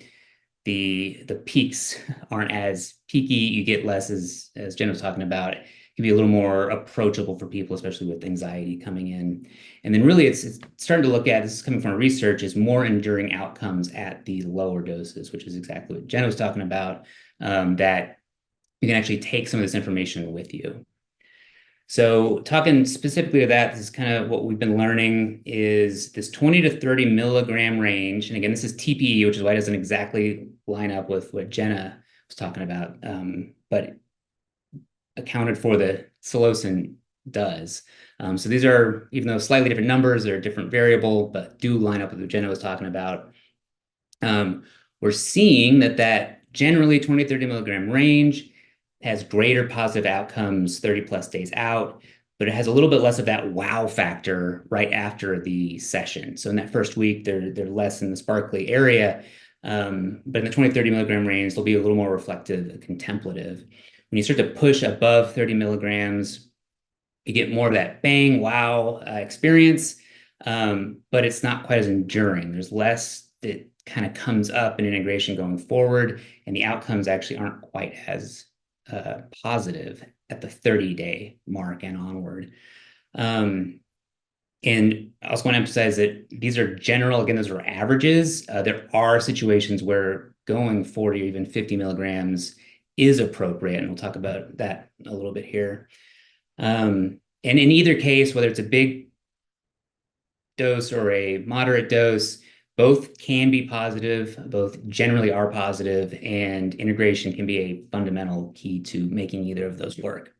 The peaks aren't as peaky. You get less, as Jen was talking about. It can be a little more approachable for people, especially with anxiety coming in. And then really it's starting to look at, this is coming from research, is more enduring outcomes at the lower doses, which is exactly what Jen was talking about, that you can actually take some of this information with you. So talking specifically of that, this is kind of what we've been learning is this 20 to 30 milligram range. And again, this is TPE, which is why it doesn't exactly line up with what Jenna was talking about, but accounted for the psilocin does. So these are, even though slightly different numbers, they're a different variable, but do line up with what Jenna was talking about. We're seeing that generally 20 to 30 milligram range has greater positive outcomes 30 plus days out, but it has a little bit less of that wow factor right after the session. So in that first week, they're less in the sparkly area, but in the 20, 30 milligram range, they'll be a little more reflective, contemplative. When you start to push above 30 milligrams, you get more of that bang, wow experience, but it's not quite as enduring. There's less that kind of comes up in integration going forward, and the outcomes actually aren't quite as positive at the 30-day mark and onward. And I also want to emphasize that these are general, again, those are averages. There are situations where going 40 or even 50 milligrams is appropriate, and we'll talk about that a little bit here. And in either case, whether it's a big dose or a moderate dose, both can be positive, both generally are positive, and integration can be a fundamental key to making either of those work.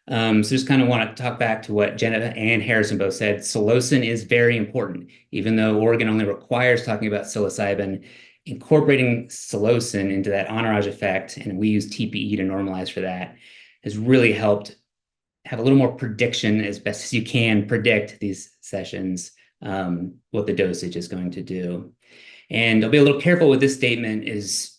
So just kind of want to talk back to what Jenna and Harrison both said. Psilocin is very important. Even though Oregon only requires talking about psilocybin, incorporating psilocin into that entourage effect, and we use TPE to normalize for that, has really helped have a little more prediction as best as you can predict these sessions, what the dosage is going to do. And I'll be a little careful with this statement is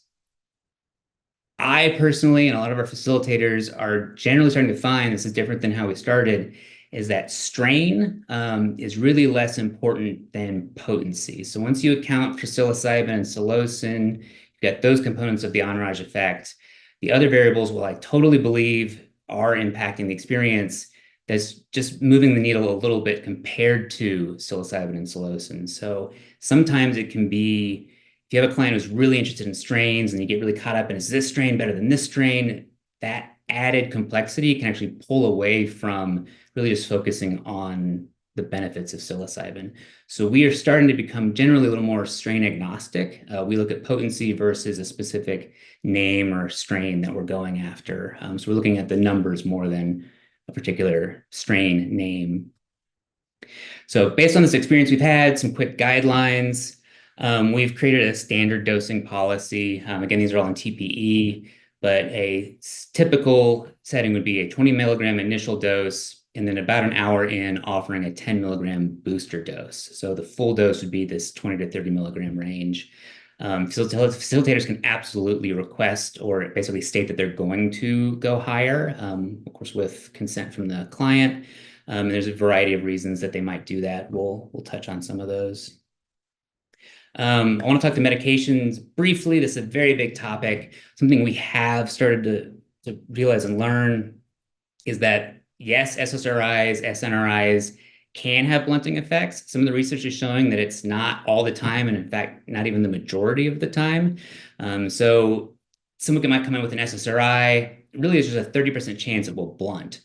I personally and a lot of our facilitators are generally starting to find, this is different than how we started, is that strain is really less important than potency. So once you account for psilocybin and psilocin, you've got those components of the entourage effect. The other variables will I totally believe are impacting the experience that's just moving the needle a little bit compared to psilocybin and psilocin. So sometimes it can be, if you have a client who's really interested in strains and you get really caught up in, is this strain better than this strain? That added complexity can actually pull away from really just focusing on the benefits of psilocybin. So we are starting to become generally a little more strain agnostic. We look at potency versus a specific name or strain that we're going after. So we're looking at the numbers more than a particular strain name. So based on this experience we've had, some quick guidelines. We've created a standard dosing policy. Again, these are all in TPE, but a typical setting would be a 20 milligram initial dose, and then about an hour in offering a 10 milligram booster dose. So the full dose would be this 20 to 30 milligram range. Facilitators can absolutely request or basically state that they're going to go higher, of course, with consent from the client. And there's a variety of reasons that they might do that. We'll touch on some of those. I want to talk to medications briefly. This is a very big topic. Something we have started to realize and learn is that, yes, SSRIs, SNRIs can have blunting effects. Some of the research is showing that it's not all the time, and in fact, not even the majority of the time. So someone might come in with an SSRI, really is just a 30% chance it will blunt.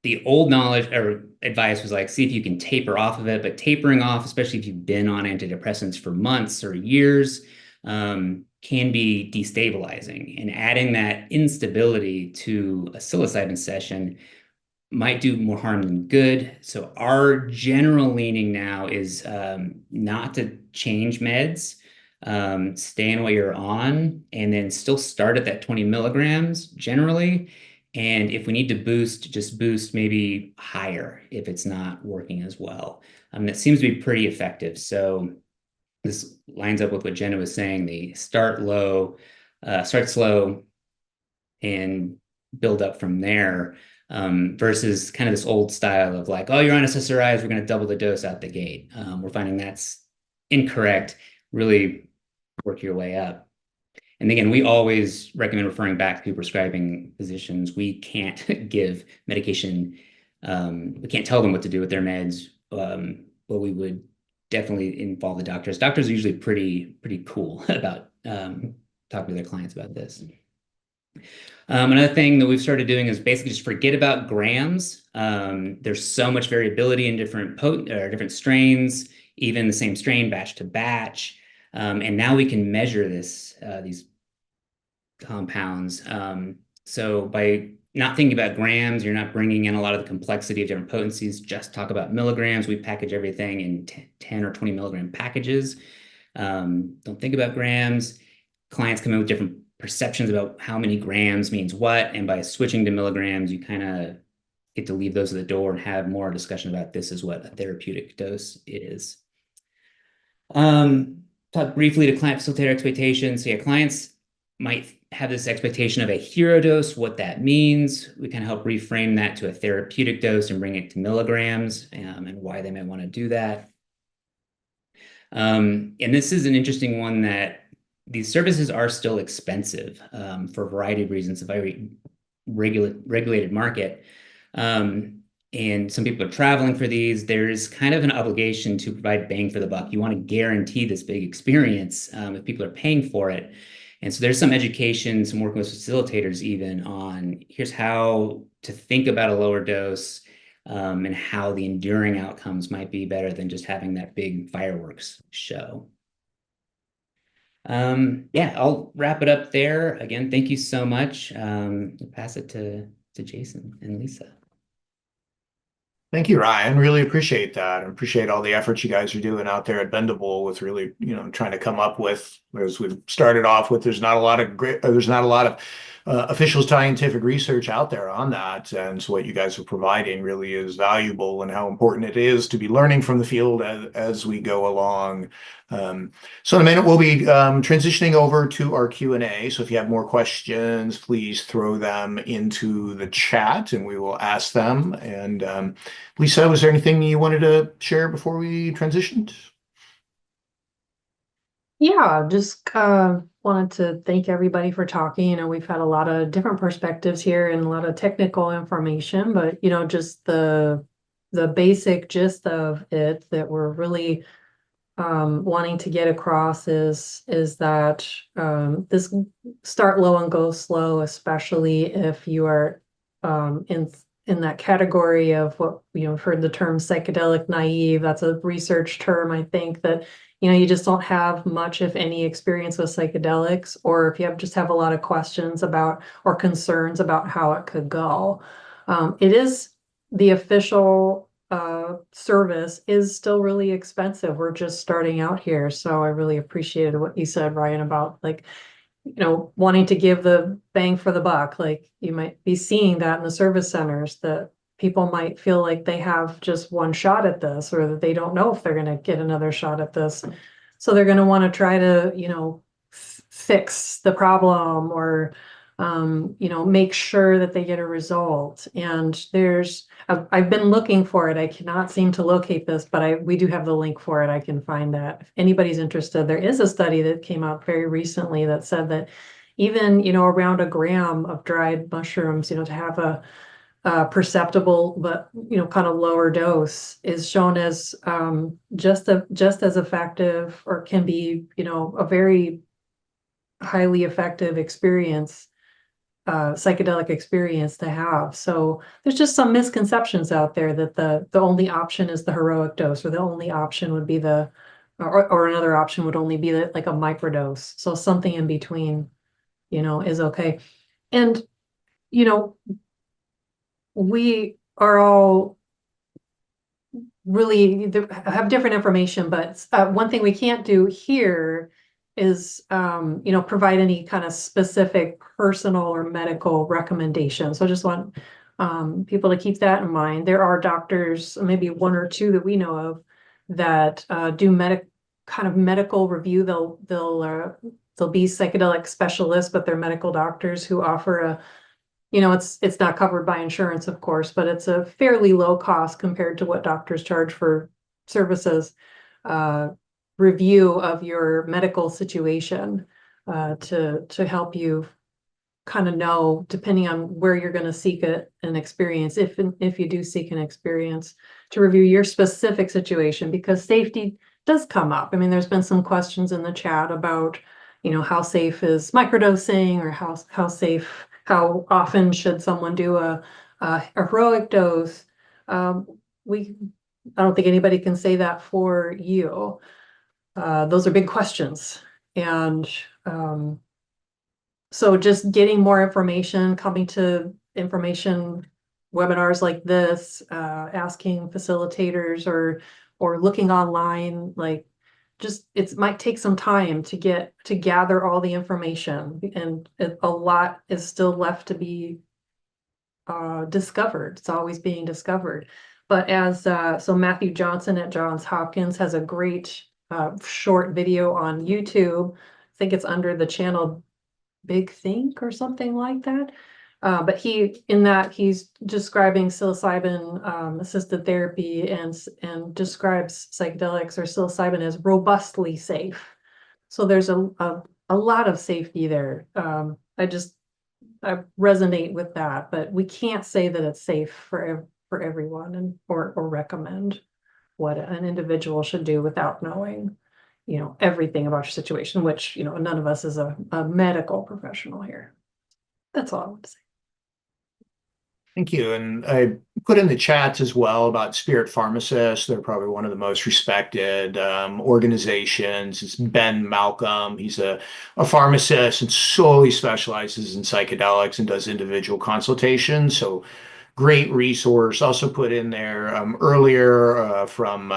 The old knowledge or advice was like, see if you can taper off of it, but tapering off, especially if you've been on antidepressants for months or years, can be destabilizing. And adding that instability to a psilocybin session might do more harm than good. So our general leaning now is not to change meds, stay on what you're on, and then still start at that 20 milligrams generally. And if we need to boost, just boost maybe higher if it's not working as well. That seems to be pretty effective. So this lines up with what Jenna was saying. They start low, start slow, and build up from there, versus kind of this old style of like, oh, you're on SSRIs, we're going to double the dose out the gate. We're finding that's incorrect. Really work your way up. And again, we always recommend referring back to prescribing physicians. We can't give medication. We can't tell them what to do with their meds, but we would definitely involve the doctors. Doctors are usually pretty cool about talking to their clients about this. Another thing that we've started doing is basically just forget about grams. There's so much variability in different strains, even the same strain batch to batch. And now we can measure these compounds. So by not thinking about grams, you're not bringing in a lot of the complexity of different potencies. Just talk about milligrams. We package everything in 10 or 20 milligram packages. Don't think about grams. Clients come in with different perceptions about how many grams means what. And by switching to milligrams, you kind of get to leave those at the door and have more discussion about this is what a therapeutic dose is. Talk briefly to client facilitator expectations. So yeah, clients might have this expectation of a hero dose, what that means. We can help reframe that to a therapeutic dose and bring it to milligrams, and why they might want to do that. And this is an interesting one that these services are still expensive for a variety of reasons, a very regulated market. And some people are traveling for these. There's kind of an obligation to provide bang for the buck. You want to guarantee this big experience if people are paying for it. And so there's some education, some working with facilitators even on here's how to think about a lower dose, and how the enduring outcomes might be better than just having that big fireworks show. Yeah, I'll wrap it up there. Again, thank you so much. I'll pass it to Jason and Lisa. Thank you, Ryan. Really appreciate that. I appreciate all the efforts you guys are doing out there at Bendable with really, trying to come up with, as we've started off with, there's not a lot of official scientific research out there on that. And so what you guys are providing really is valuable, and how important it is to be learning from the field as we go along. So in a minute, we'll be transitioning over to our Q&A. So if you have more questions, please throw them into the chat and we will ask them. And Lisa, was there anything you wanted to share before we transitioned? Yeah, just wanted to thank everybody for talking. You know, we've had a lot of different perspectives here and a lot of technical information, but you know, just the basic gist of it that we're really wanting to get across is that this start low and go slow, especially if you are in that category of what, you know, I've heard the term psychedelic naive. That's a research term, I think, that, you know, you just don't have much, if any, experience with psychedelics, or if you just have a lot of questions about or concerns about how it could go. It is the official service is still really expensive. We're just starting out here. So I really appreciated what you said, Ryan, about like, you know, wanting to give the bang for the buck. Like you might be seeing that in the service centers, that people might feel like they have just one shot at this, or that they don't know if they're going to get another shot at this. So they're going to want to try to, you know, fix the problem, or you know, make sure that they get a result. And I've been looking for it. I cannot seem to locate this, but we do have the link for it. I can find that if anybody's interested. There is a study that came out very recently that said that even, you know, around a gram of dried mushrooms, you know, to have a perceptible but, you know, kind of lower dose is shown as just as effective, or can be, you know, a very highly effective experience, psychedelic experience to have. So there's just some misconceptions out there that the only option is the heroic dose, or the only option would be or another option would only be like a microdose. So something in between, you know, is okay. And, you know, we are all really have different information, but one thing we can't do here is, you know, provide any kind of specific personal or medical recommendations. So I just want people to keep that in mind. There are doctors, maybe one or two that we know of, that do kind of medical review. They'll be psychedelic specialists, but they're medical doctors who offer a, you know, it's not covered by insurance, of course, but it's a fairly low cost compared to what doctors charge for services. Review of your medical situation to help you kind of know, depending on where you're going to seek an experience, if you do seek an experience, to review your specific situation, because safety does come up. I mean, there's been some questions in the chat about, you know, how safe is microdosing, or how often should someone do a heroic dose. I don't think anybody can say that for you. Those are big questions. And so just getting more information, coming to information webinars like this, asking facilitators, or looking online, like just it might take some time to gather all the information, and a lot is still left to be discovered. It's always being discovered. But so Matthew Johnson at Johns Hopkins has a great short video on YouTube. I think it's under the channel Big Think or something like that. But he's describing psilocybin assisted therapy, and describes psychedelics or psilocybin as robustly safe. So there's a lot of safety there. I resonate with that, but we can't say that it's safe for everyone, or recommend what an individual should do without knowing, you know, everything about your situation, which, you know, none of us is a medical professional here. That's all I want to say. Thank you. And I put in the chat as well about Spirit Pharmacists. They're probably one of the most respected organizations. It's Ben Malcolm. He's a pharmacist and solely specializes in psychedelics and does individual consultations. So great resource. Also put in there earlier from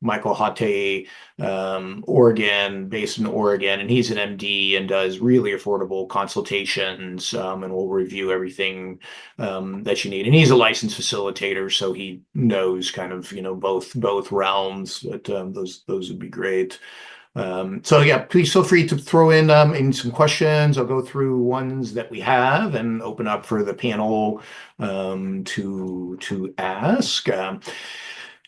Michael Hate, Oregon, based in Oregon, and he's an MD and does really affordable consultations, and will review everything that you need. And he's a licensed facilitator, so he knows kind of both realms. But those would be great. So yeah, please feel free to throw in some questions. I'll go through ones that we have and open up for the panel to ask.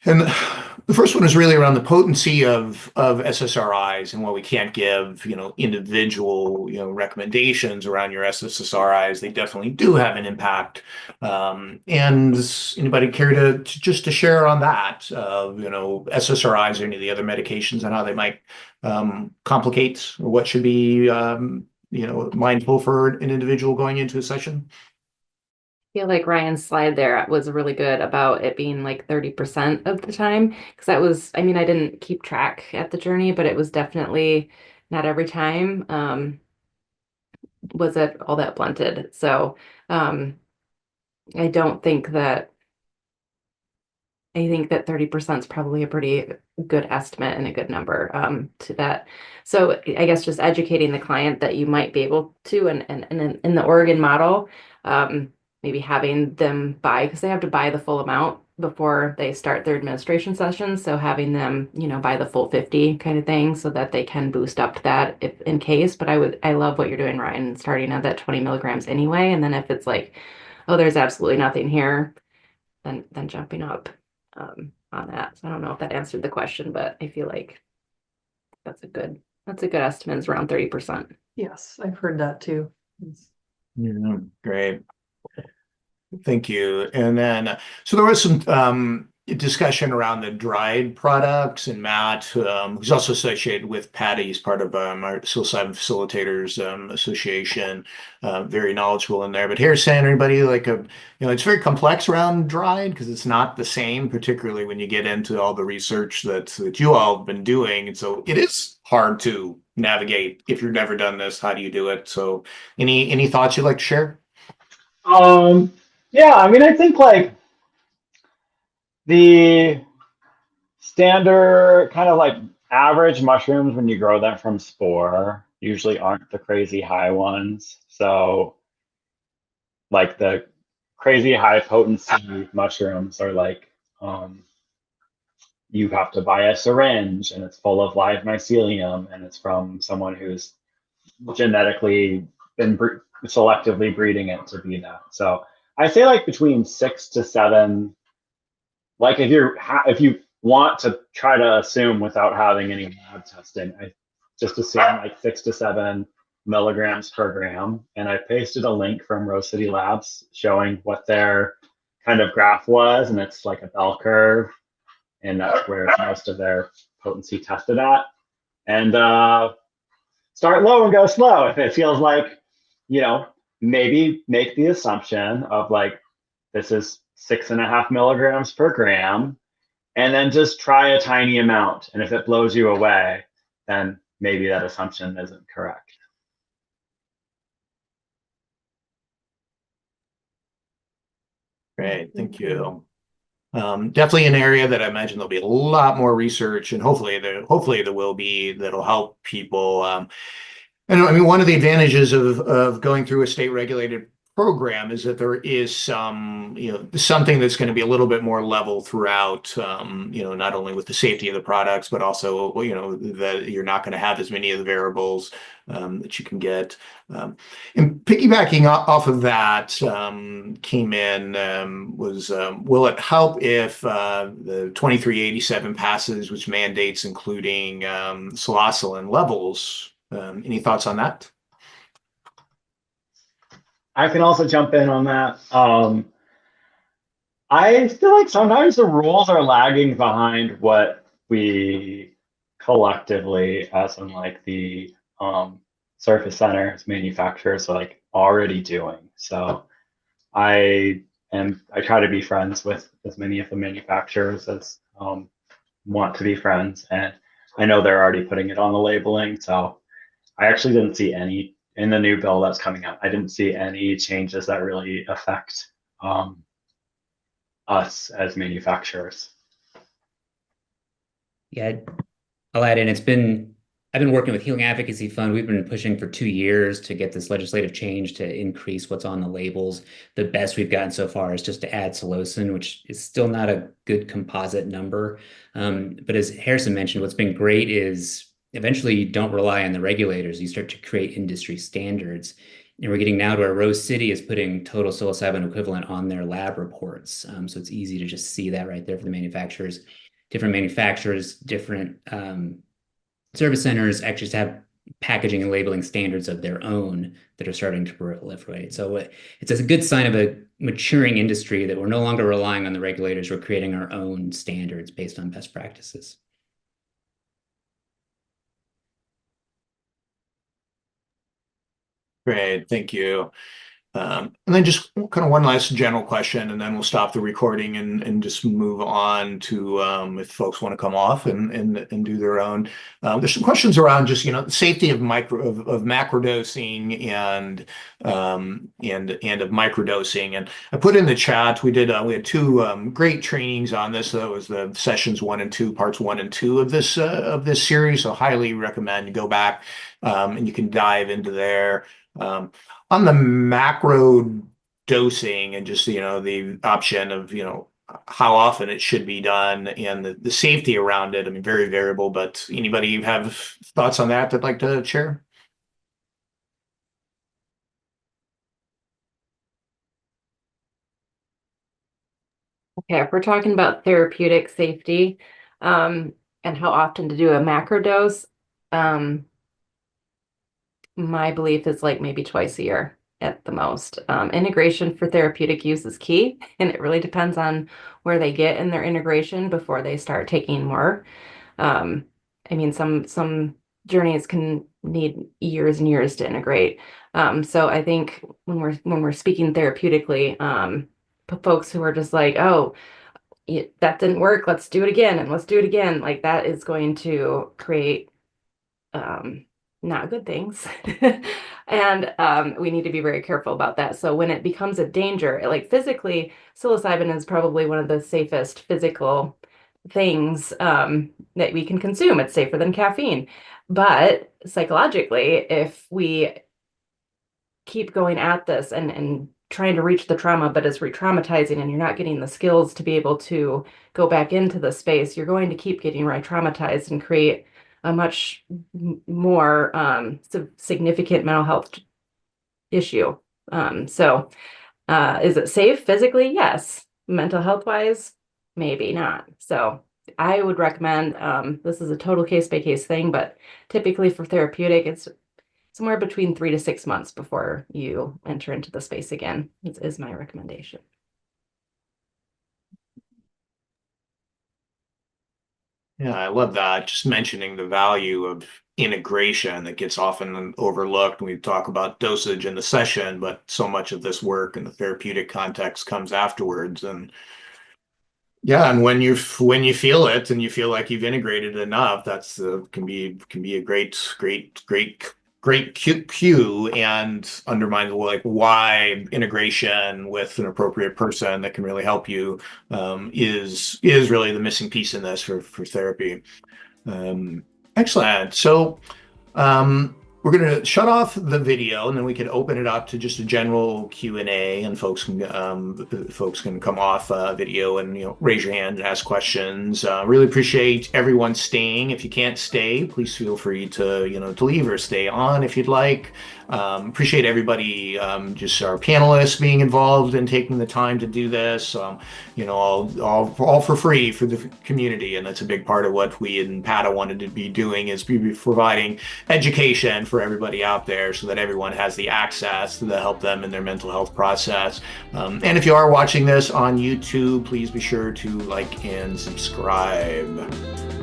And the first one is really around the potency of SSRIs and while we can't give, individual, recommendations around your SSRIs. They definitely do have an impact. And anybody care to share on that, SSRIs or any of the other medications and how they might complicate or what should be, mindful for an individual going into a session? Feel like Ryan's slide there was really good about it being like 30% of the time, because that was, I mean, I didn't keep track at the journey, but it was definitely not every time was it all that blunted. So I don't think that, I think that 30% is probably a pretty good estimate and a good number to that. So I guess just educating the client that you might be able to, and in the Oregon model, maybe having them buy, because they have to buy the full amount before they start their administration sessions. So having them, buy the full 50 kind of thing so that they can boost up to that if in case. But I love what you're doing, Ryan, starting at that 20 milligrams anyway. And then if it's like, oh, there's absolutely nothing here, then jumping up on that. So I don't know if that answered the question, but I feel like that's a good estimate, is around 30%. Yes, I've heard that too. Yeah, great. Thank you. And then, so there was some discussion around the dried products, and Matt, who's also associated with Patty, he's part of our psilocybin facilitators association, very knowledgeable in there. But Harrison, anybody it's very complex around dried because it's not the same, particularly when you get into all the research that you all have been doing. And so it is hard to navigate if you've never done this. How do you do it? So, any thoughts you'd like to share? Yeah, I mean, I think like the standard kind of like average mushrooms when you grow them from spore usually aren't the crazy high ones. So like the crazy high potency mushrooms are like you have to buy a syringe and it's full of live mycelium and it's from someone who's genetically been selectively breeding it to be that. So I say like between 6 to 7. Like if you want to try to assume without having any lab testing, I just assume like 6 to 7 milligrams per gram. And I pasted a link from Rose City Labs showing what their kind of graph was, and it's like a bell curve, and that's where most of their potency tested at. And start low and go slow. If it feels like, maybe make the assumption of like, this is 6.5 milligrams per gram, and then just try a tiny amount. And if it blows you away, then maybe that assumption isn't correct. Great, thank you. Definitely an area that I imagine there'll be a lot more research, and hopefully there will be, that'll help people. And I mean, one of the advantages of going through a state regulated program is that there is something that's going to be a little bit more level throughout, not only with the safety of the products, but also, that you're not going to have as many of the variables that you can get. And piggybacking off of that, came in, was, will it help if the 2387 passes, which mandates including psilocybin levels? Any thoughts on that? I can also jump in on that. I feel like sometimes the rules are lagging behind what we collectively, as in like the surface centers manufacturers, are like already doing. So I try to be friends with as many of the manufacturers as want to be friends, and I know they're already putting it on the labeling. So I actually didn't see any in the new bill that's coming out. I didn't see any changes that really affect us as manufacturers. Yeah, I'll add in, I've been working with Healing Advocacy Fund. We've been pushing for 2 years to get this legislative change to increase what's on the labels. The best we've gotten so far is just to add psilocin, which is still not a good composite number. But as Harrison mentioned, what's been great is eventually you don't rely on the regulators. You start to create industry standards. And we're getting now to where Rose City is putting total psilocybin equivalent on their lab reports. So it's easy to just see that right there for the manufacturers. Different manufacturers, different service centers actually just have packaging and labeling standards of their own that are starting to proliferate. So it's a good sign of a maturing industry that we're no longer relying on the regulators. We're creating our own standards based on best practices. Great, thank you. And then just kind of one last general question, and then we'll stop the recording and just move on to if folks want to come off and do their own. There's some questions around just the safety of macrodosing and of microdosing. And I put in the chat we had two great trainings on this. So that was the sessions 1 and 2, parts 1 and 2 of this series. So highly recommend you go back and you can dive into there. On the macro dosing and just the option of how often it should be done and the safety around it, I mean, very variable, but anybody have thoughts on that that'd like to share? Okay, if we're talking about therapeutic safety, and how often to do a macro dose, my belief is like maybe twice a year at the most. Integration for therapeutic use is key, and it really depends on where they get in their integration before they start taking more. I mean, some journeys can need years and years to integrate. So I think when we're speaking therapeutically, folks who are just like, oh, that didn't work, let's do it again, and let's do it again, like that is going to create not good things. And we need to be very careful about that. So when it becomes a danger, like physically, psilocybin is probably one of the safest physical things that we can consume. It's safer than caffeine. But psychologically, if we keep going at this and trying to reach the trauma, but it's re-traumatizing and you're not getting the skills to be able to go back into the space, you're going to keep getting re-traumatized and create a much more significant mental health issue. So is it safe physically? Yes. Mental health wise, maybe not. So I would recommend, this is a total case by case thing, but typically for therapeutic, it's somewhere between 3 to 6 months before you enter into the space again, is my recommendation. Yeah, I love that. Just mentioning the value of integration that gets often overlooked when we talk about dosage in the session, but so much of this work in the therapeutic context comes afterwards. And yeah, and when you feel it and you feel like you've integrated enough, that's can be a great cue and undermine like why integration with an appropriate person that can really help you is really the missing piece in this for therapy. Excellent. So we're going to shut off the video and then we can open it up to just a general Q&A and folks can come off video and raise your hand and ask questions. Really appreciate everyone staying. If you can't stay, please feel free to to leave or stay on if you'd like. Appreciate everybody, just our panelists being involved and taking the time to do this. All for free for the community, and that's a big part of what we in PATA wanted to be doing is be providing education for everybody out there so that everyone has the access to help them in their mental health process. And if you are watching this on YouTube, please be sure to like and subscribe.